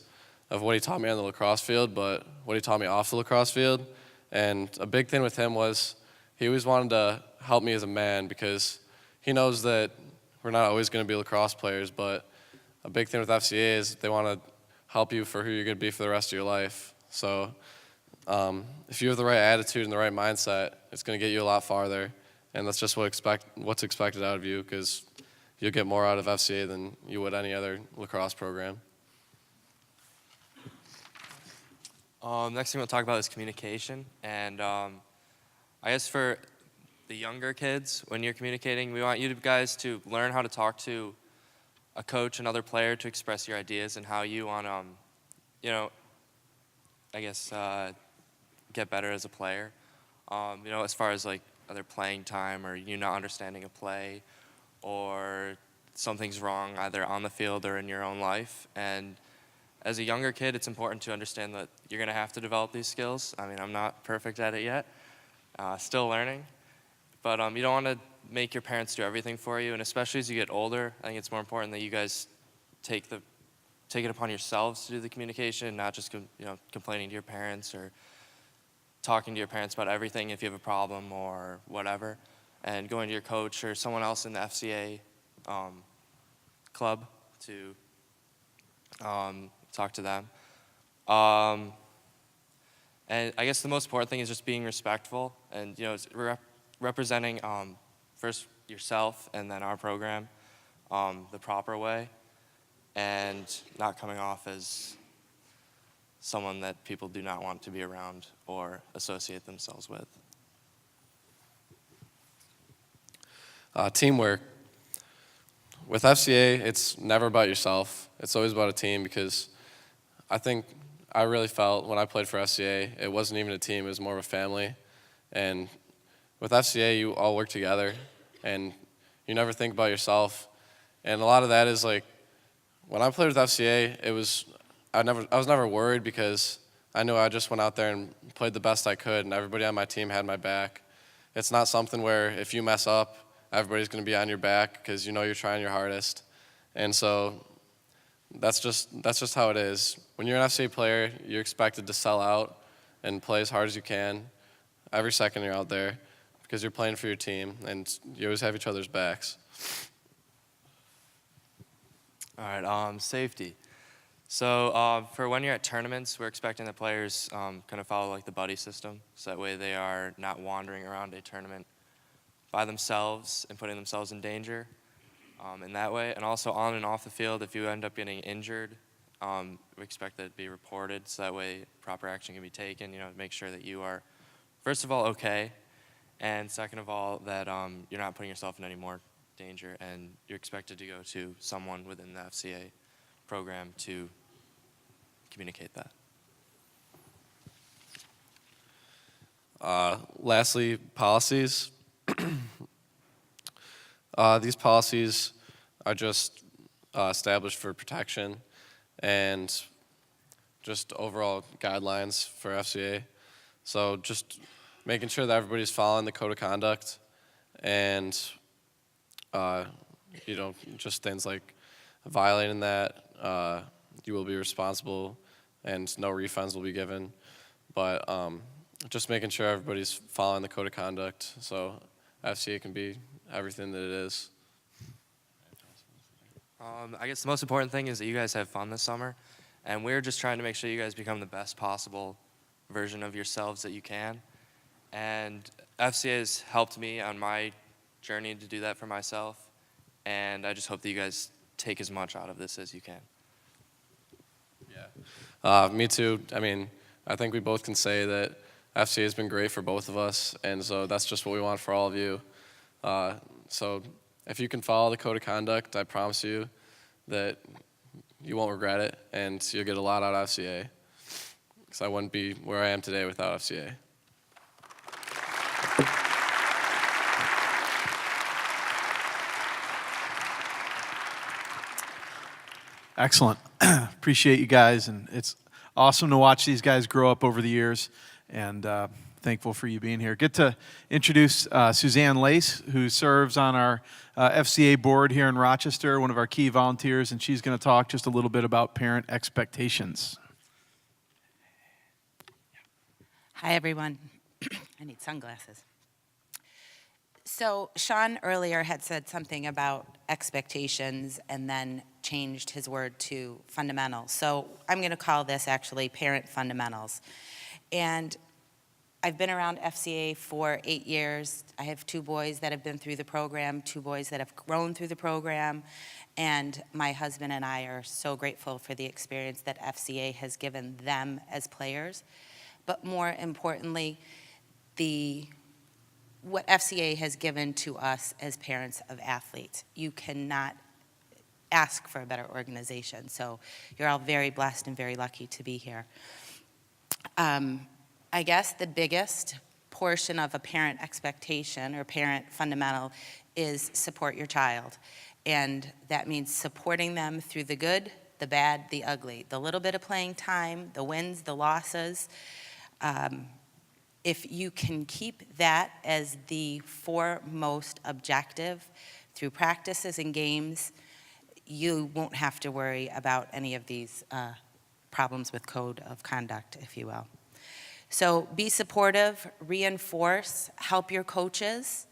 of what he taught me on the lacrosse field, but what he taught me off the lacrosse field. And a big thing with him was he always wanted to help me as a man, because he knows that we're not always going to be lacrosse players, but a big thing with FCA is they want to help you for who you're going to be for the rest of your life. So if you have the right attitude and the right mindset, it's going to get you a lot farther, and that's just what's expected out of you, because you'll get more out of FCA than you would any other lacrosse program. Next thing we'll talk about is communication. And I guess for the younger kids, when you're communicating, we want you guys to learn how to talk to a coach, another player, to express your ideas and how you want to, get better as a player. As far as like either playing time or you not understanding a play, or something's wrong either on the field or in your own life. And as a younger kid, it's important to understand that you're going to have to develop these skills. I mean, I'm not perfect at it yet, still learning. But you don't want to make your parents do everything for you, and especially as you get older, I think it's more important that you guys take it upon yourselves to do the communication, not just complaining to your parents or talking to your parents about everything if you have a problem or whatever, and going to your coach or someone else in the FCA club to talk to them. And I guess the most important thing is just being respectful and representing first yourself and then our program the proper way, and not coming off as someone that people do not want to be around or associate themselves with. Teamwork. With FCA, it's never about yourself. It's always about a team, because I really felt when I played for FCA, it wasn't even a team, it was more of a family. And with FCA, you all work together, and you never think about yourself. And a lot of that is like, when I played with FCA, I was never worried, because I knew I just went out there and played the best I could, and everybody on my team had my back. It's not something where if you mess up, everybody's going to be on your back, because you're trying your hardest. And so that's just how it is. When you're an FCA player, you're expected to sell out and play as hard as you can every second you're out there, because you're playing for your team, and you always have each other's backs. All right, safety. So for when you're at tournaments, we're expecting the players kind of follow like the buddy system, so that way they are not wandering around a tournament by themselves and putting themselves in danger in that way. And also on and off the field, if you end up getting injured, we expect that to be reported, so that way proper action can be taken, to make sure that you are, first of all, okay, and second of all, that you're not putting yourself in any more danger, and you're expected to go to someone within the FCA program to communicate that. Lastly, policies. These policies are just established for protection and just overall guidelines for FCA. So just making sure that everybody's following the code of conduct and, just things like violating that, you will be responsible and no refunds will be given. But just making sure everybody's following the code of conduct so FCA can be everything that it is. I guess the most important thing is that you guys have fun this summer, and we're just trying to make sure you guys become the best possible version of yourselves that you can. And FCA has helped me on my journey to do that for myself, and I just hope that you guys take as much out of this as you can. Me too. I mean, I think we both can say that FCA has been great for both of us, and so that's just what we want for all of you. So if you can follow the code of conduct, I promise you that you won't regret it, and you'll get a lot out of FCA, because I wouldn't be where I am today without FCA. Excellent. Appreciate you guys, and it's awesome to watch these guys grow up over the years, and thankful for you being here. Get to introduce Suzanne Lace, who serves on our FCA board here in Rochester, one of our key volunteers, and she's going to talk just a little bit about parent expectations. Hi, everyone. I need sunglasses. So Sean earlier had said something about expectations and then changed his word to fundamentals. So I'm going to call this actually parent fundamentals. And I've been around FCA for 8 years. I have 2 boys that have been through the program, 2 boys that have grown through the program, and my husband and I are so grateful for the experience that FCA has given them as players. But more importantly, what FCA has given to us as parents of athletes. You cannot ask for a better organization. So you're all very blessed and very lucky to be here. I guess the biggest portion of a parent expectation or parent fundamental is support your child. And that means supporting them through the good, the bad, the ugly, the little bit of playing time, the wins, the losses. If you can keep that as the foremost objective through practices and games, you won't have to worry about any of these problems with code of conduct, if you will. So be supportive, reinforce, help your coaches.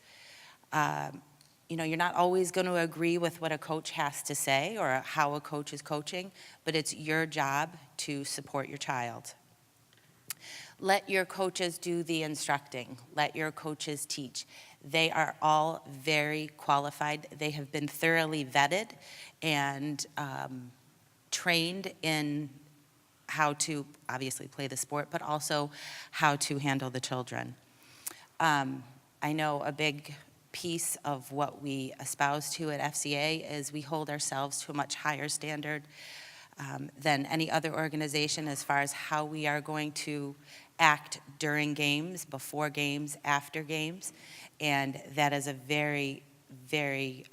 You're not always going to agree with what a coach has to say or how a coach is coaching, but it's your job to support your child. Let your coaches do the instructing. Let your coaches teach. They are all very qualified. They have been thoroughly vetted and trained in how to obviously play the sport, but also how to handle the children. I know a big piece of what we espouse to at FCA is we hold ourselves to a much higher standard than any other organization as far as how we are going to act during games, before games, after games. And that is a very, very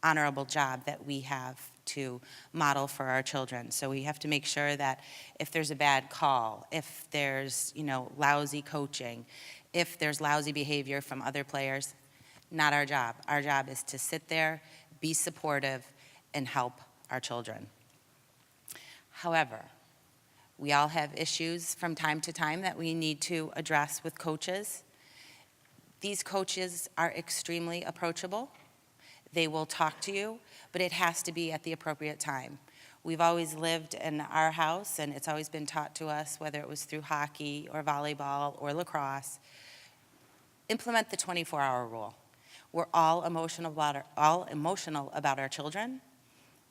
honorable job that we have to model for our children. So we have to make sure that if there's a bad call, if there's, lousy coaching, if there's lousy behavior from other players, not our job. Our job is to sit there, be supportive, and help our children. However, we all have issues from time to time that we need to address with coaches. These coaches are extremely approachable. They will talk to you, but it has to be at the appropriate time. We've always lived in our house, and it's always been taught to us, whether it was through hockey or volleyball or lacrosse, implement the 24-hour rule. We're all emotional about our children.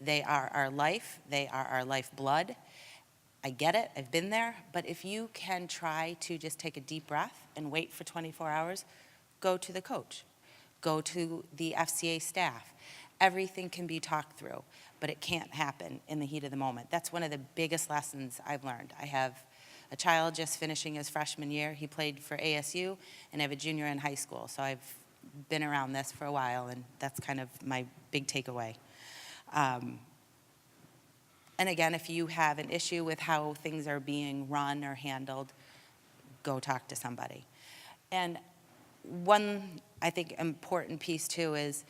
They are our life. They are our lifeblood. I get it, I've been there, but if you can try to just take a deep breath and wait for 24 hours, go to the coach, go to the FCA staff. Everything can be talked through, but it can't happen in the heat of the moment. That's one of the biggest lessons I've learned. I have a child just finishing his freshman year. He played for ASU, and I have a junior in high school. So I've been around this for a while, and that's kind of my big takeaway. And again, if you have an issue with how things are being run or handled, go talk to somebody. And one, I think, important piece too is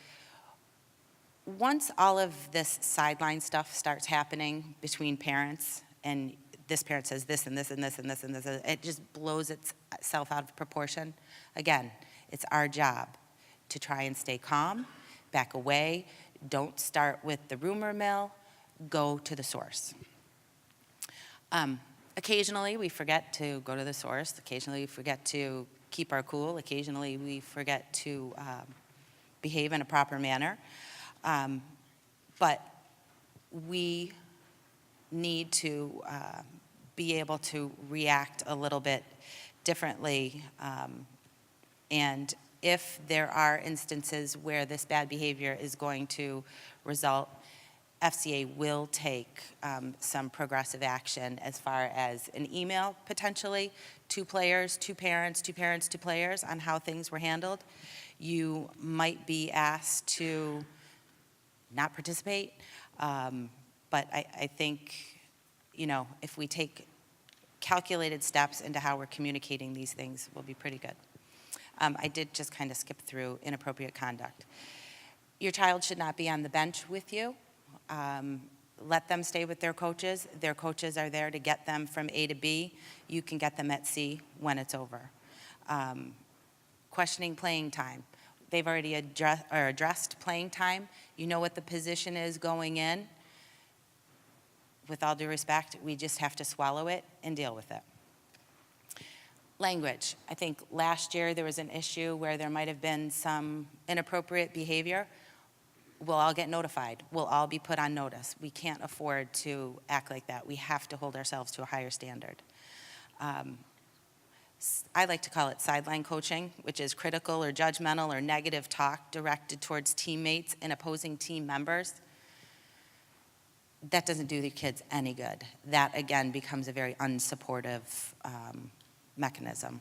once all of this sideline stuff starts happening between parents, and this parent says this and this and this and this and this, it just blows itself out of proportion. Again, it's our job to try and stay calm, back away, don't start with the rumor mill, go to the source. Occasionally, we forget to go to the source. Occasionally, we forget to keep our cool. Occasionally, we forget to behave in a proper manner. But we need to be able to react a little bit differently. And if there are instances where this bad behavior is going to result, FCA will take some progressive action as far as an email potentially to players, to parents, to parents, to players on how things were handled. You might be asked to not participate, but I think, you know, if we take calculated steps into how we're communicating these things, we'll be pretty good. I did just kind of skip through inappropriate conduct. Your child should not be on the bench with you. Let them stay with their coaches. Their coaches are there to get them from A to B. You can get them at C when it's over. Questioning playing time. They've already addressed playing time. You know what the position is going in. With all due respect, we just have to swallow it and deal with it. Language. I think last year there was an issue where there might have been some inappropriate behavior. We'll all get notified. We'll all be put on notice. We can't afford to act like that. We have to hold ourselves to a higher standard. I like to call it sideline coaching, which is critical or judgmental or negative talk directed towards teammates and opposing team members. That doesn't do the kids any good. That, again, becomes a very unsupportive mechanism.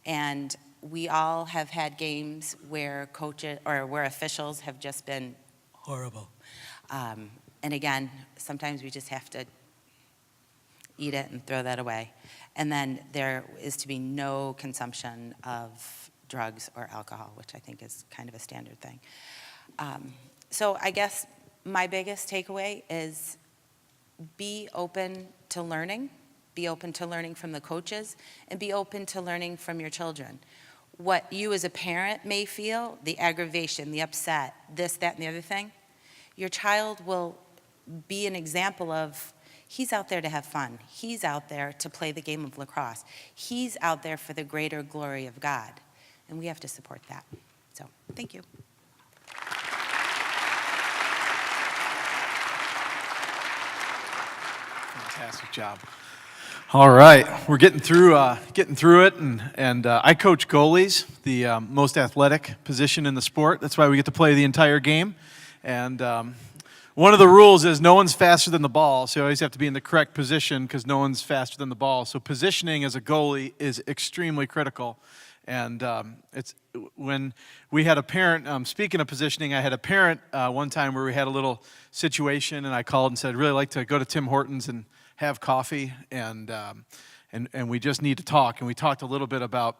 And we all have had games where coaches or where officials have just been horrible. And again, sometimes we just have to eat it and throw that away. And then there is to be no consumption of drugs or alcohol, which I think is kind of a standard thing. So I guess my biggest takeaway is be open to learning. Be open to learning from the coaches, and be open to learning from your children. What you as a parent may feel, the aggravation, the upset, this, that, and the other thing, your child will be an example of, he's out there to have fun. He's out there to play the game of lacrosse. He's out there for the greater glory of God. And we have to support that. So, thank you. Fantastic job. All right, we're getting through it, and I coach goalies, the most athletic position in the sport. That's why we get to play the entire game. And one of the rules is no one's faster than the ball, so you always have to be in the correct position because no one's faster than the ball. So positioning as a goalie is extremely critical. And it's when we had a parent, speaking of positioning, I had a parent one time where we had a little situation, and I called and said, I'd really like to go to Tim Hortons and have coffee, and we just need to talk. And we talked a little bit about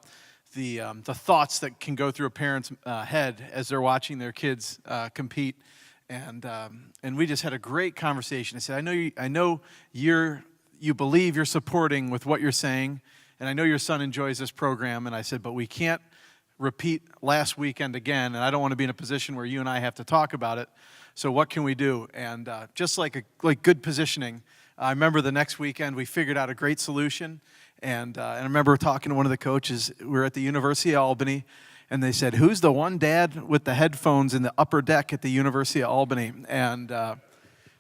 the thoughts that can go through a parent's head as they're watching their kids compete, and we just had a great conversation. I said, I know you believe you're supporting with what you're saying, and I know your son enjoys this program. And I said, but we can't repeat last weekend again, and I don't want to be in a position where you and I have to talk about it. So what can we do? And just like good positioning. I remember the next weekend we figured out a great solution, and I remember talking to one of the coaches. We were at the University of Albany, and they said, who's the one dad with the headphones in the upper deck at the University of Albany?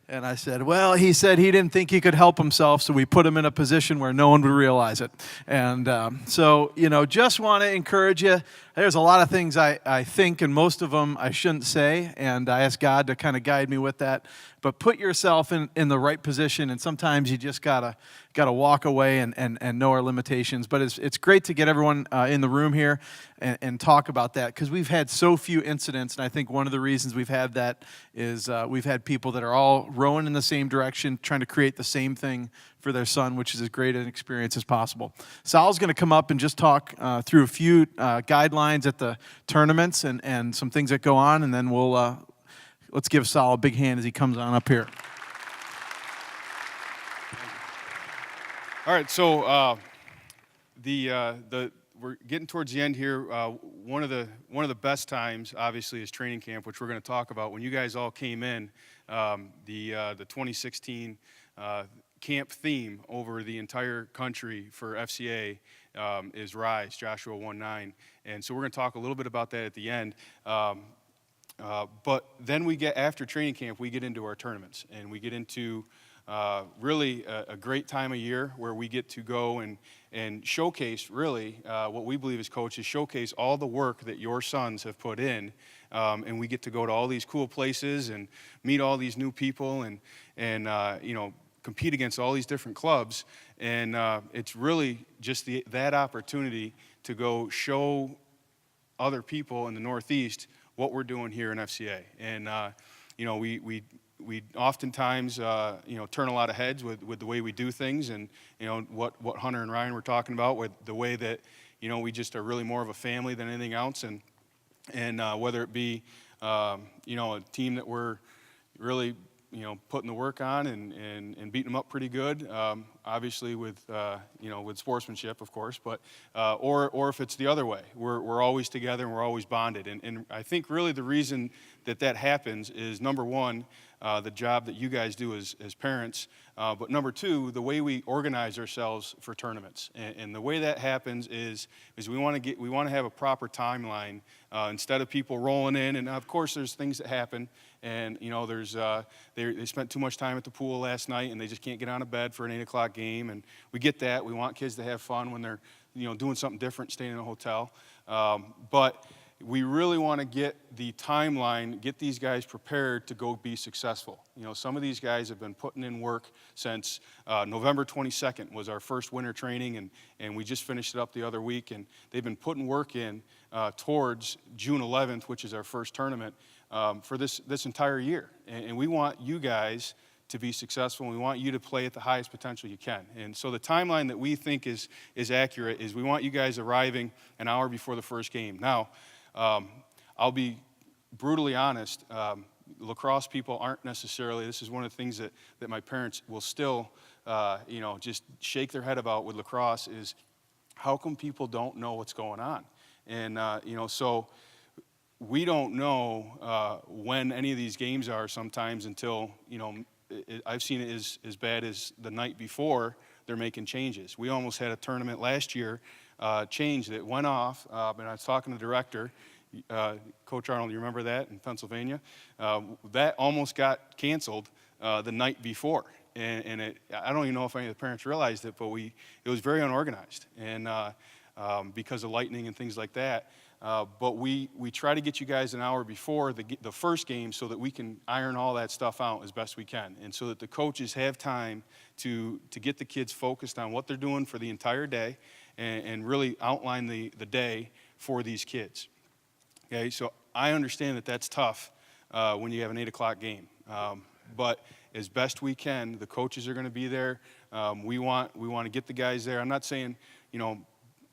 And I said, well, he said he didn't think he could help himself, so we put him in a position where no one would realize it. And so, just want to encourage you. There's a lot of things I think, and most of them I shouldn't say, and I ask God to kind of guide me with that. but put yourself in the right position, and sometimes you just gotta walk away and know our limitations. But it's great to get everyone in the room here and talk about that, because we've had so few incidents, and I think one of the reasons we've had that is we've had people that are all rowing in the same direction, trying to create the same thing for their son, which is as great an experience as possible. Sal's going to come up and just talk through a few guidelines at the tournaments and some things that go on, and then let's give Sal a big hand as he comes on up here. All right, so we're getting towards the end here. One of the best times, obviously, is training camp, which we're going to talk about. When you guys all came in, the 2016 camp theme over the entire country for FCA is Rise, Joshua 1:9, and so we're going to talk a little bit about that at the end. But then after training camp, we get into our tournaments, and we get into really a great time of year where we get to go and showcase, really, what we believe as coaches, showcase all the work that your sons have put in. And we get to go to all these cool places and meet all these new people and compete against all these different clubs. And it's really just that opportunity to go show other people in the Northeast what we're doing here in FCA. And, we oftentimes, turn a lot of heads with the way we do things, and, what Hunter and Ryan were talking about, with the way that, we just are really more of a family than anything else. And whether it be, a team that we're really, putting the work on and beating them up pretty good, obviously with sportsmanship, of course, but, or if it's the other way, we're always together and we're always bonded. And I think really the reason that happens is, number one, the job that you guys do as parents, but number two, the way we organize ourselves for tournaments. And the way that happens is we want to have a proper timeline, instead of people rolling in. And of course, there's things that happen, and they spent too much time at the pool last night and they just can't get out of bed for an 8 o'clock game. And we get that. We want kids to have fun when they're doing something different, staying in a hotel. But we really want to get the timeline, get these guys prepared to go be successful. Some of these guys have been putting in work since November 22nd was our first winter training, and we just finished it up the other week, and they've been putting work in towards June 11th, which is our first tournament, for this entire year. And we want you guys to be successful, and we want you to play at the highest potential you can. And so the timeline that we think is accurate is we want you guys arriving an hour before the first game. Now, I'll be brutally honest, lacrosse people aren't necessarily, this is one of the things that my parents will still, just shake their head about with lacrosse, is how come people don't know what's going on? And, so we don't know when any of these games are sometimes until, I've seen it as bad as the night before they're making changes. We almost had a tournament last year change that went off, and I was talking to the director, Coach Arnold, you remember that in Pennsylvania? That almost got canceled the night before, and I don't even know if any of the parents realized it, but it was very unorganized, and because of lightning and things like that. But we try to get you guys an hour before the first game so that we can iron all that stuff out as best we can, and so that the coaches have time to get the kids focused on what they're doing for the entire day, and really outline the day for these kids. Okay, so I understand that that's tough when you have an 8 o'clock game, but as best we can, the coaches are going to be there. We want to get the guys there. I'm not saying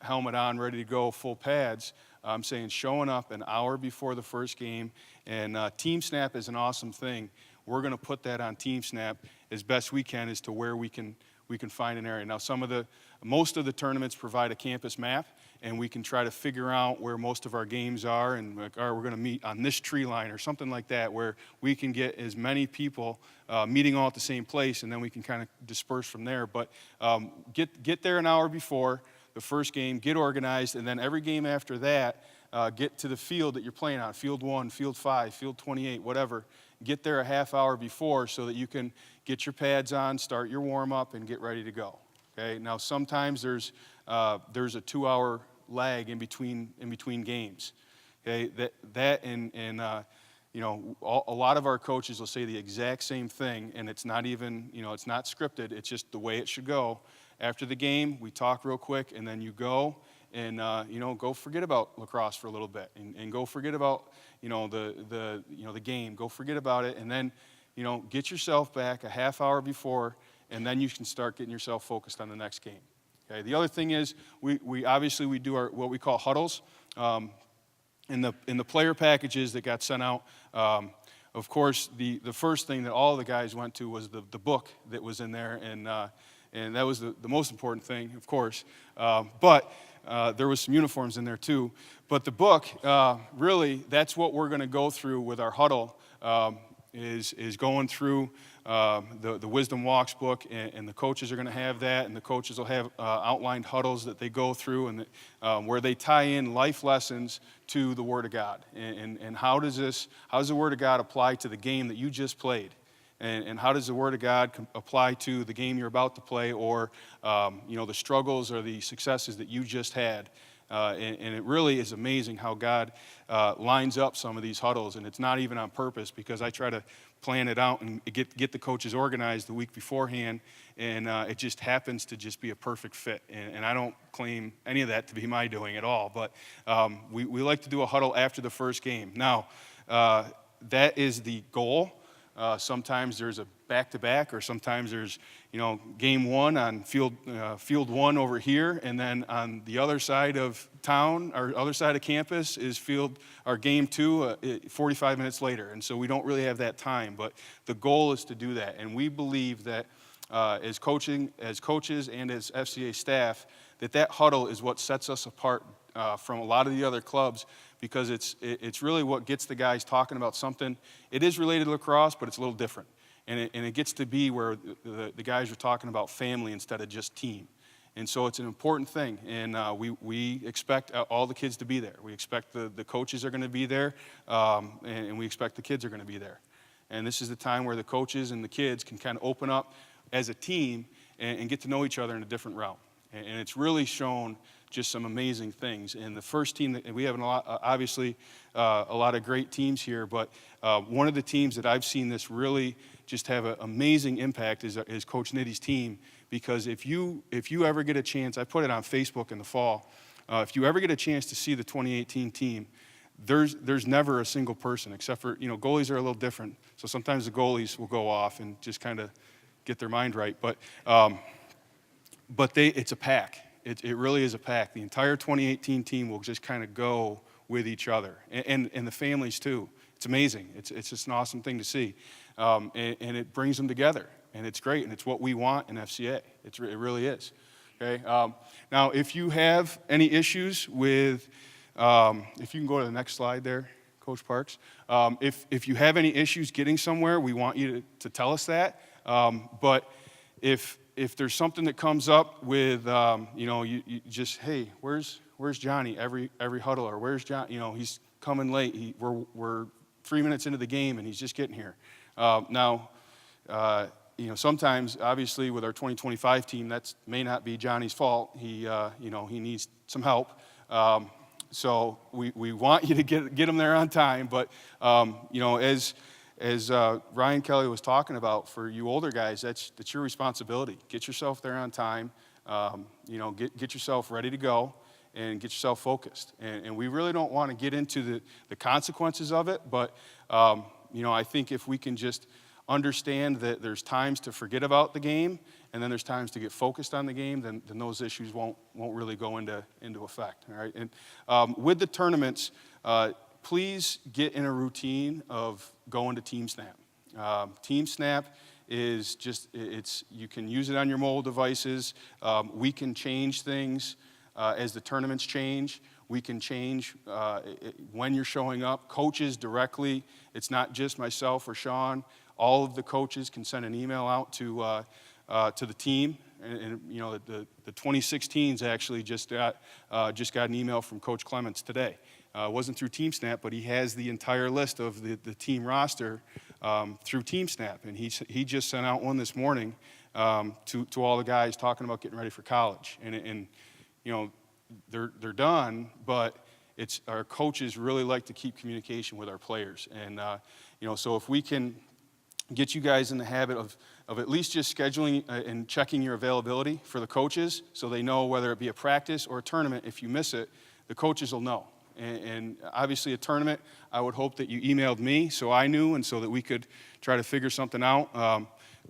helmet on, ready to go, full pads. I'm saying showing up an hour before the first game, and Team Snap is an awesome thing. We're going to put that on Team Snap as best we can as to where we can find an area. Now, most of the tournaments provide a campus map, and we can try to figure out where most of our games are, and we're going to meet on this tree line or something like that, where we can get as many people meeting all at the same place, and then we can kind of disperse from there. But get there an hour before the first game, get organized, and then every game after that, get to the field that you're playing on, field 1, field 5, field 28, whatever. Get there a half hour before so that you can get your pads on, start your warm-up, and get ready to go. Okay. Now, sometimes there's a 2-hour lag in between games. Okay. a lot of our coaches will say the exact same thing, and it's not even, it's not scripted. It's just the way it should go. After the game, we talk real quick, and then you go and, go forget about lacrosse for a little bit, and go forget about, the game. Go forget about it, and then, get yourself back a half hour before, and then you can start getting yourself focused on the next game. Okay. The other thing is, we obviously we do our what we call huddles. In the player packages that got sent out, of course, the first thing that all the guys went to was the book that was in there, and that was the most important thing, of course. But there was some uniforms in there too. But the book, really, that's what we're going to go through with our huddle. Is going through the Wisdom Walks book, and the coaches are going to have that, and the coaches will have outlined huddles that they go through, and where they tie in life lessons to the Word of God, and how does the Word of God apply to the game that you just played, and how does the Word of God apply to the game you're about to play, or the struggles or the successes that you just had. And it really is amazing how God lines up some of these huddles, and it's not even on purpose, because I try to plan it out and get the coaches organized the week beforehand, and it just happens to just be a perfect fit. And I don't claim any of that to be my doing at all, but we like to do a huddle after the first game. Now, that is the goal. Sometimes there's a back-to-back, or sometimes there's, game one on field one over here, and then on the other side of town, or other side of campus, is game two 45 minutes later. And so we don't really have that time, but the goal is to do that. And we believe that as coaches and as FCA staff, that huddle is what sets us apart from a lot of the other clubs, because it's really what gets the guys talking about something. It is related to lacrosse, but it's a little different. And it gets to be where the guys are talking about family instead of just team. And so it's an important thing, and we expect all the kids to be there. We expect the coaches are going to be there, and we expect the kids are going to be there. And this is the time where the coaches and the kids can kind of open up as a team and get to know each other in a different realm. And it's really shown just some amazing things. And the first team, and we have obviously a lot of great teams here, but one of the teams that I've seen this really just have an amazing impact is Coach Nitty's team. Because if you ever get a chance, I put it on Facebook in the fall, if you ever get a chance to see the 2018 team, there's never a single person, except for, goalies are a little different. So sometimes the goalies will go off and just kind of get their mind right. But it's a pack. It really is a pack. The entire 2018 team will just kind of go with each other, and the families too. It's amazing. It's just an awesome thing to see, and it brings them together, and it's great, and it's what we want in FCA. It really is. Okay. Now, if you have any issues with, if you can go to the next slide there, Coach Parks. If you have any issues getting somewhere, we want you to tell us that. But if there's something that comes up with, you just, hey, where's Johnny every huddle, or where's John, he's coming late. We're 3 minutes into the game and he's just getting here. Now, sometimes obviously with our 2025 team, that may not be Johnny's fault. He needs some help. So we want you to get him there on time. But as Ryan Kelly was talking about, for you older guys, that's your responsibility. Get yourself there on time. Get yourself ready to go, and get yourself focused. And we really don't want to get into the consequences of it, but I think if we can just understand that there's times to forget about the game, and then there's times to get focused on the game, then those issues won't really go into effect. All right. And with the tournaments, please get in a routine of going to Team Snap. Team Snap is you can use it on your mobile devices. We can change things as the tournaments change. We can change when you're showing up. Coaches directly, it's not just myself or Sean. All of the coaches can send an email out to the team. And the 2016s actually just got an email from Coach Clements today. It wasn't through TeamSnap, but he has the entire list of the team roster through TeamSnap, and he just sent out one this morning to all the guys talking about getting ready for college. And they're done, but our coaches really like to keep communication with our players. And, so if we can get you guys in the habit of at least just scheduling and checking your availability for the coaches so they know whether it be a practice or a tournament, if you miss it, the coaches will know. And obviously a tournament, I would hope that you emailed me so I knew and so that we could try to figure something out.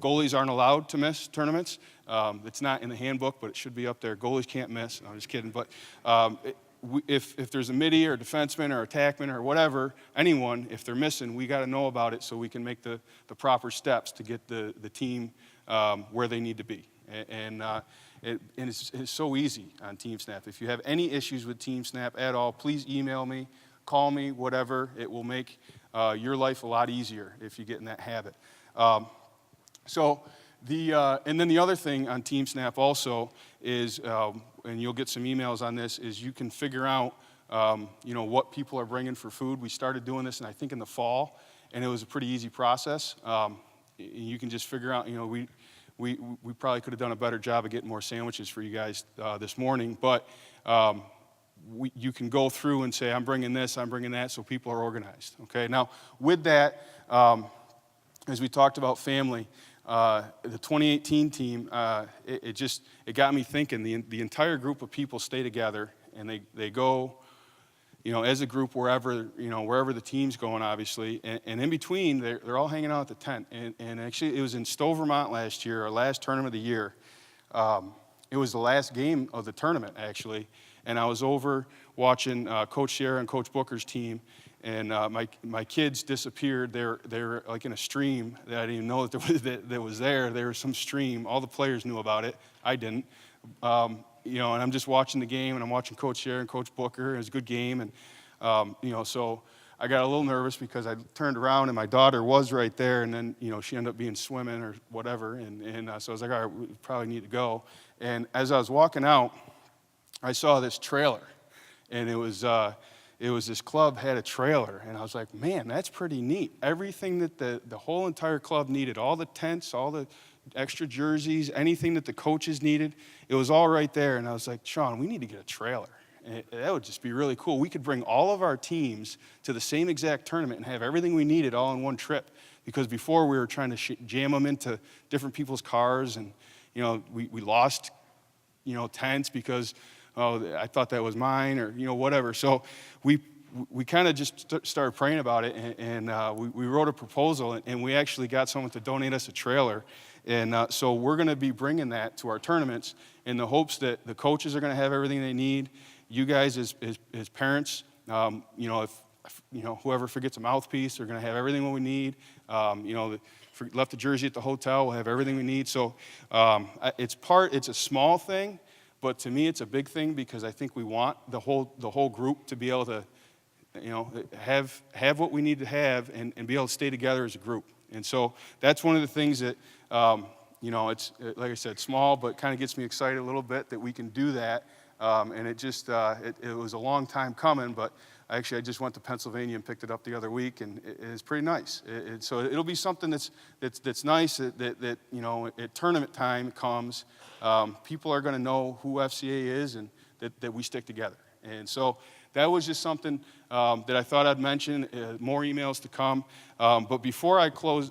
Goalies aren't allowed to miss tournaments. It's not in the handbook, but it should be up there. Goalies can't miss. No, I'm just kidding. But if there's a midi or a defenseman or attackman or whatever, anyone, if they're missing, we got to know about it so we can make the proper steps to get the team where they need to be. And it's so easy on TeamSnap. If you have any issues with TeamSnap at all, please email me, call me, whatever. It will make your life a lot easier if you get in that habit. And then the other thing on TeamSnap also is, and you'll get some emails on this, is you can figure out, what people are bringing for food. We started doing this, I think in the fall, and it was a pretty easy process. You can just figure out, we probably could have done a better job of getting more sandwiches for you guys this morning, but you can go through and say, I'm bringing this, I'm bringing that, so people are organized. Okay. Now, with that, as we talked about family. The 2018 team, it got me thinking. The entire group of people stay together, and they go, as a group wherever the team's going, obviously. And in between, they're all hanging out at the tent. And actually, it was in Stowe, Vermont last year, our last tournament of the year. It was the last game of the tournament, actually. And I was over watching Coach Sierra and Coach Booker's team. And my kids disappeared. They're like in a stream that I didn't even know that was there. There was some stream. All the players knew about it. I didn't. And I'm just watching the game, and I'm watching Coach Sierra and Coach Booker. It was a good game, and so I got a little nervous because I turned around and my daughter was right there, and then she ended up being swimming or whatever, and so I was like, all right, we probably need to go. And as I was walking out, I saw this trailer, and it was this club had a trailer, and I was like, man, that's pretty neat. Everything that the whole entire club needed, all the tents, all the extra jerseys, anything that the coaches needed, it was all right there. And I was like, Sean, we need to get a trailer. And that would just be really cool. We could bring all of our teams to the same exact tournament and have everything we needed all in one trip. Because before we were trying to jam them into different people's cars, and we lost tents because I thought that was mine, or whatever. So we kind of just started praying about it, and we wrote a proposal, and we actually got someone to donate us a trailer. And so we're going to be bringing that to our tournaments in the hopes that the coaches are going to have everything they need. You guys as parents, if whoever forgets a mouthpiece, they're going to have everything we need. Left the jersey at the hotel, we'll have everything we need. So it's a small thing, but to me it's a big thing, because I think we want the whole group to be able to have what we need to have and be able to stay together as a group. And so that's one of the things that, it's, like I said, small, but kind of gets me excited a little bit that we can do that. And it just, it was a long time coming, but I just went to Pennsylvania and picked it up the other week, and it's pretty nice. So it'll be something that's nice that at tournament time comes, people are going to know who FCA is, and that we stick together. And so that was just something that I thought I'd mention. More emails to come. But before I close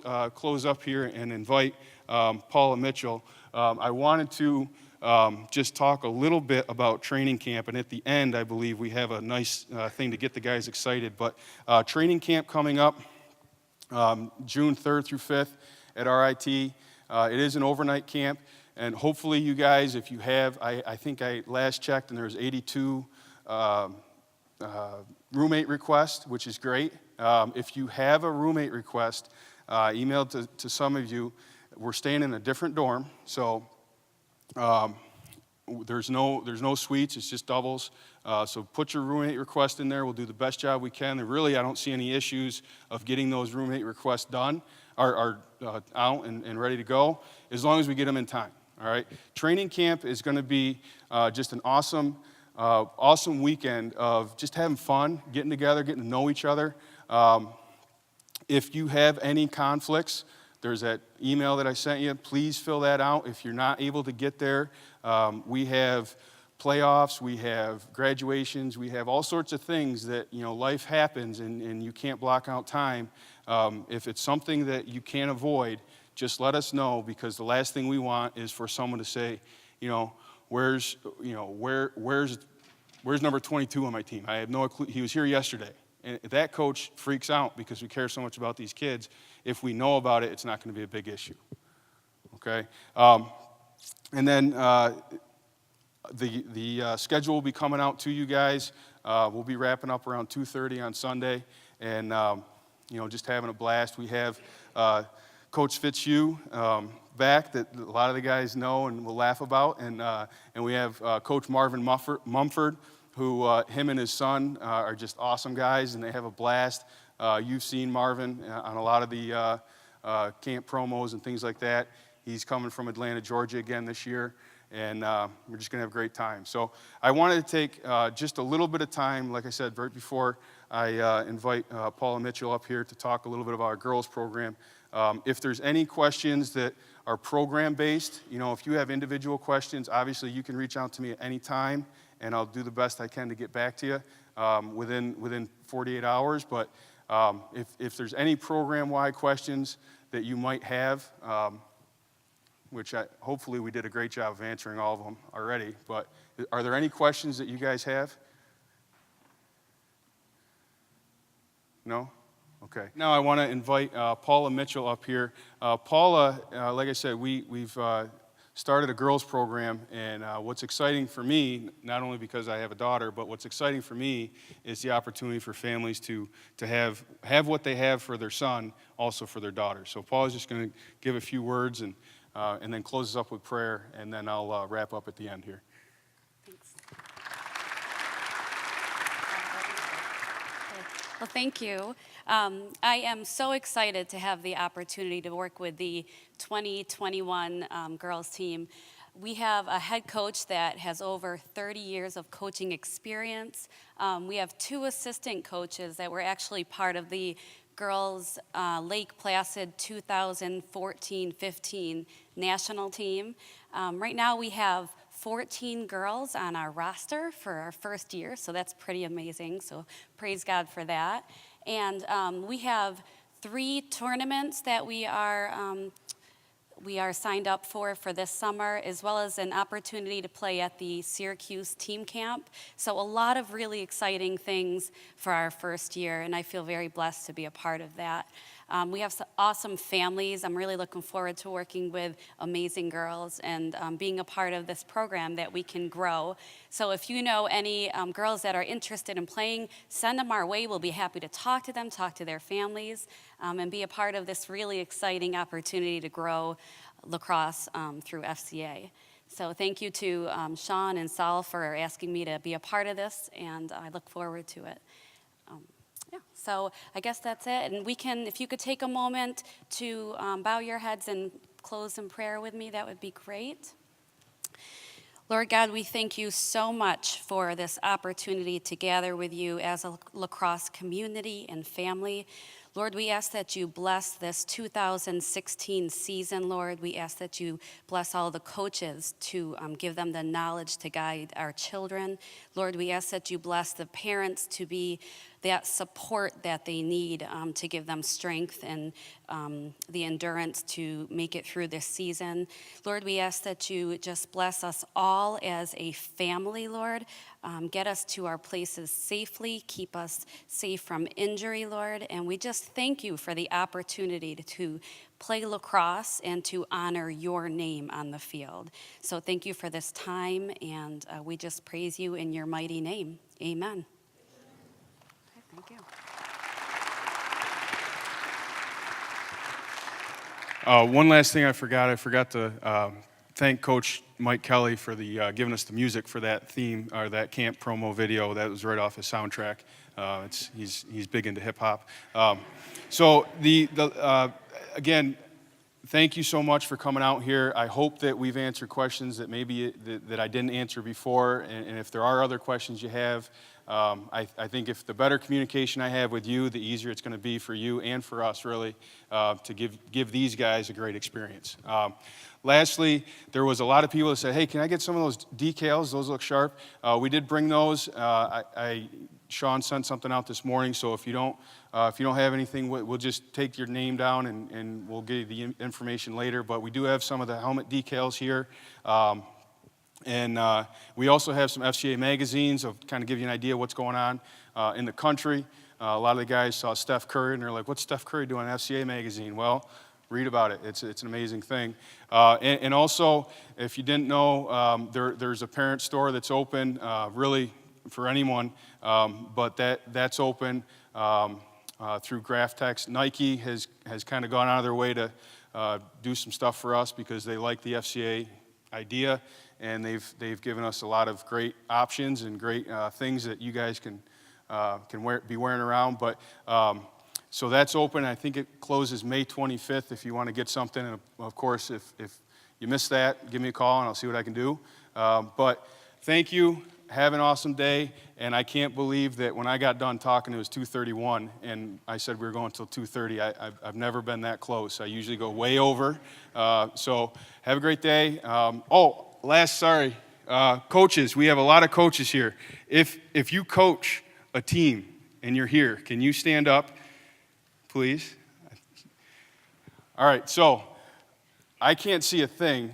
up here and invite Paula Mitchell, I wanted to just talk a little bit about training camp. And at the end, I believe we have a nice thing to get the guys excited. But training camp coming up June 3rd through 5th at RIT. It is an overnight camp. And hopefully you guys, if you have, I think I last checked and there was 82 roommate request, which is great. If you have a roommate request, emailed to some of you, we're staying in a different dorm, so there's no suites, it's just doubles. So put your roommate request in there. We'll do the best job we can. And really, I don't see any issues of getting those roommate requests done, are out and ready to go, as long as we get them in time. All right. Training camp is going to be just an awesome weekend of just having fun, getting together, getting to know each other. If you have any conflicts, there's that email that I sent you. Please fill that out. If you're not able to get there, we have playoffs, we have graduations, we have all sorts of things that, you know, life happens and you can't block out time. If it's something that you can't avoid, just let us know, because the last thing we want is for someone to say, you know, where's number 22 on my team? I have no clue. He was here yesterday. And that coach freaks out because we care so much about these kids. If we know about it, it's not going to be a big issue. Okay? And then the schedule will be coming out to you guys. We'll be wrapping up around 2:30 on Sunday, and you know, just having a blast. We have Coach Fitzhugh back that a lot of the guys know and will laugh about, and we have Coach Marvin Mumford, who him and his son are just awesome guys, and they have a blast. You've seen Marvin on a lot of the camp promos and things like that. He's coming from Atlanta, Georgia again this year, and we're just going to have a great time. So I wanted to take just a little bit of time, like I said, right before I invite Paula Mitchell up here to talk a little bit about our girls program. If there's any questions that are program-based, you know, if you have individual questions, obviously you can reach out to me at any time, and I'll do the best I can to get back to you within 48 hours. But if there's any program-wide questions that you might have, which hopefully we did a great job of answering all of them already, but are there any questions that you guys have? No? Okay. Now I want to invite Paula Mitchell up here. Paula, like I said, we've started a girls program, and what's exciting for me, not only because I have a daughter, but what's exciting for me is the opportunity for families to have what they have for their son, also for their daughter. So Paula's just going to give a few words and then close us up with prayer, and then I'll wrap up at the end here. Thanks. Well, thank you. I am so excited to have the opportunity to work with the 2021 girls team. We have a head coach that has over 30 years of coaching experience. We have 2 assistant coaches that were actually part of the girls Lake Placid 2014-15 national team. Right now we have 14 girls on our roster for our first year, so that's pretty amazing, so praise God for that. And we have 3 tournaments that we are signed up for this summer, as well as an opportunity to play at the Syracuse team camp. So a lot of really exciting things for our first year, and I feel very blessed to be a part of that. We have some awesome families. I'm really looking forward to working with amazing girls and being a part of this program that we can grow. So if you know any girls that are interested in playing, send them our way. We'll be happy to talk to them, talk to their families, and be a part of this really exciting opportunity to grow lacrosse through FCA. So thank you to Sean and Saul for asking me to be a part of this, and I look forward to it. So I guess that's it. And we can, if you could take a moment to bow your heads and close in prayer with me, that would be great. Lord God, we thank you so much for this opportunity to gather with you as a lacrosse community and family. Lord, we ask that you bless this 2016 season, Lord. We ask that you bless all the coaches to give them the knowledge to guide our children. Lord, we ask that you bless the parents to be that support that they need to give them strength and the endurance to make it through this season. Lord, we ask that you just bless us all as a family, Lord. Get us to our places safely, keep us safe from injury, Lord, and we just thank you for the opportunity to play lacrosse and to honor your name on the field. So thank you for this time, and we just praise you in your mighty name. Amen. Okay, thank you. One last thing I forgot to thank Coach Mike Kelly for the giving us the music for that theme, or that camp promo video. That was right off his soundtrack. He's big into hip hop. So again, thank you so much for coming out here. I hope that we've answered questions that maybe that I didn't answer before, and if there are other questions you have, I think if the better communication I have with you, the easier it's going to be for you and for us, really, to give these guys a great experience. Lastly, there was a lot of people that said, hey, can I get some of those decals? Those look sharp. We did bring those. Sean sent something out this morning, so if you don't have anything, we'll just take your name down and we'll give you the information later. But we do have some of the helmet decals here. And we also have some FCA magazines of kind of give you an idea of what's going on in the country. A lot of the guys saw Steph Curry, and they're like, what's Steph Curry doing on FCA magazine? Well, read about it. It's an amazing thing. And also, if you didn't know, there's a parent store that's open, really for anyone, but that's open through Graphtex. Nike has kind of gone out of their way to do some stuff for us because they like the FCA idea, and they've given us a lot of great options and great things that you guys can be wearing around. But so that's open. I think it closes May 25th if you want to get something. And of course, if you missed that, give me a call and I'll see what I can do. But thank you. Have an awesome day. And I can't believe that when I got done talking, it was 2:31, and I said we were going until 2:30. I've never been that close. I usually go way over. So have a great day. Coaches. We have a lot of coaches here. If you coach a team and you're here, can you stand up, please? All right, so I can't see a thing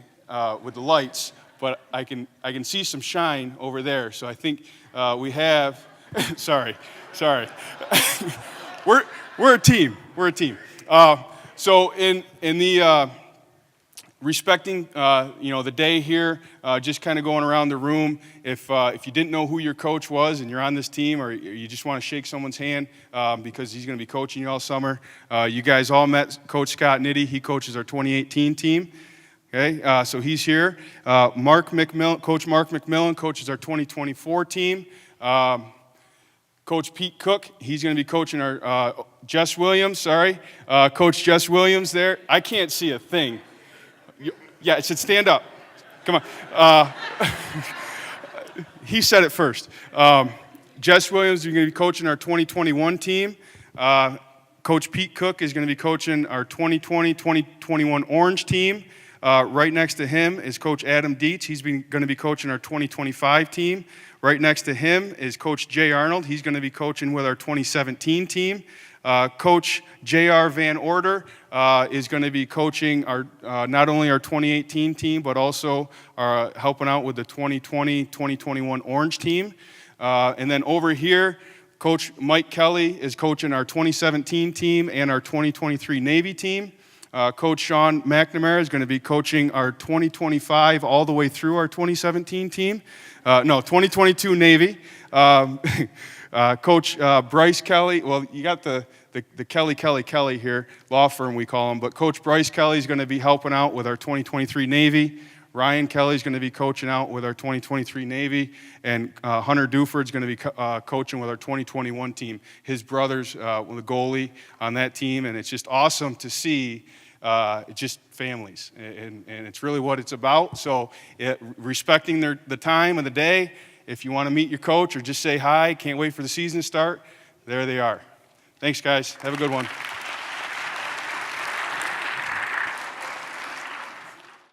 with the lights, but I can see some shine over there. So I think we have. sorry. we're a team. We're a team. So in the respecting the day here, just kind of going around the room. If you didn't know who your coach was and you're on this team, or you just want to shake someone's hand because he's going to be coaching you all summer, you guys all met Coach Scott Nitty. He coaches our 2018 team. Okay, so he's here. Coach Mark McMillan coaches our 2024 team. Coach Pete Cook, he's going to be coaching our Jess Williams. Coach Jess Williams there. I can't see a thing. Yeah, it should stand up. Come on. He said it first. Jess Williams is going to be coaching our 2021 team. Coach Pete Cook is going to be coaching our 2020-2021 Orange team. Right next to him is Coach Adam Dietz. He's going to be coaching our 2025 team. Right next to him is Coach Jay Arnold. He's going to be coaching with our 2017 team. Coach J.R. Van Order is going to be coaching our not only our 2018 team, but also helping out with the 2020-2021 Orange team. And then over here, Coach Mike Kelly is coaching our 2017 team and our 2023 Navy team. Coach Sean McNamara is going to be coaching our 2025 all the way through our 2017 team. 2022 Navy. Coach Bryce Kelly, well, you got the Kelly here, law firm we call him, but Coach Bryce Kelly is going to be helping out with our 2023 Navy. Ryan Kelly is going to be coaching out with our 2023 Navy, and Hunter Duford is going to be coaching with our 2021 team. His brother's the goalie on that team, and it's just awesome to see just families, and it's really what it's about. So respecting the time of the day. If you want to meet your coach or just say hi, can't wait for the season to start, there they are. Thanks, guys. Have a good one.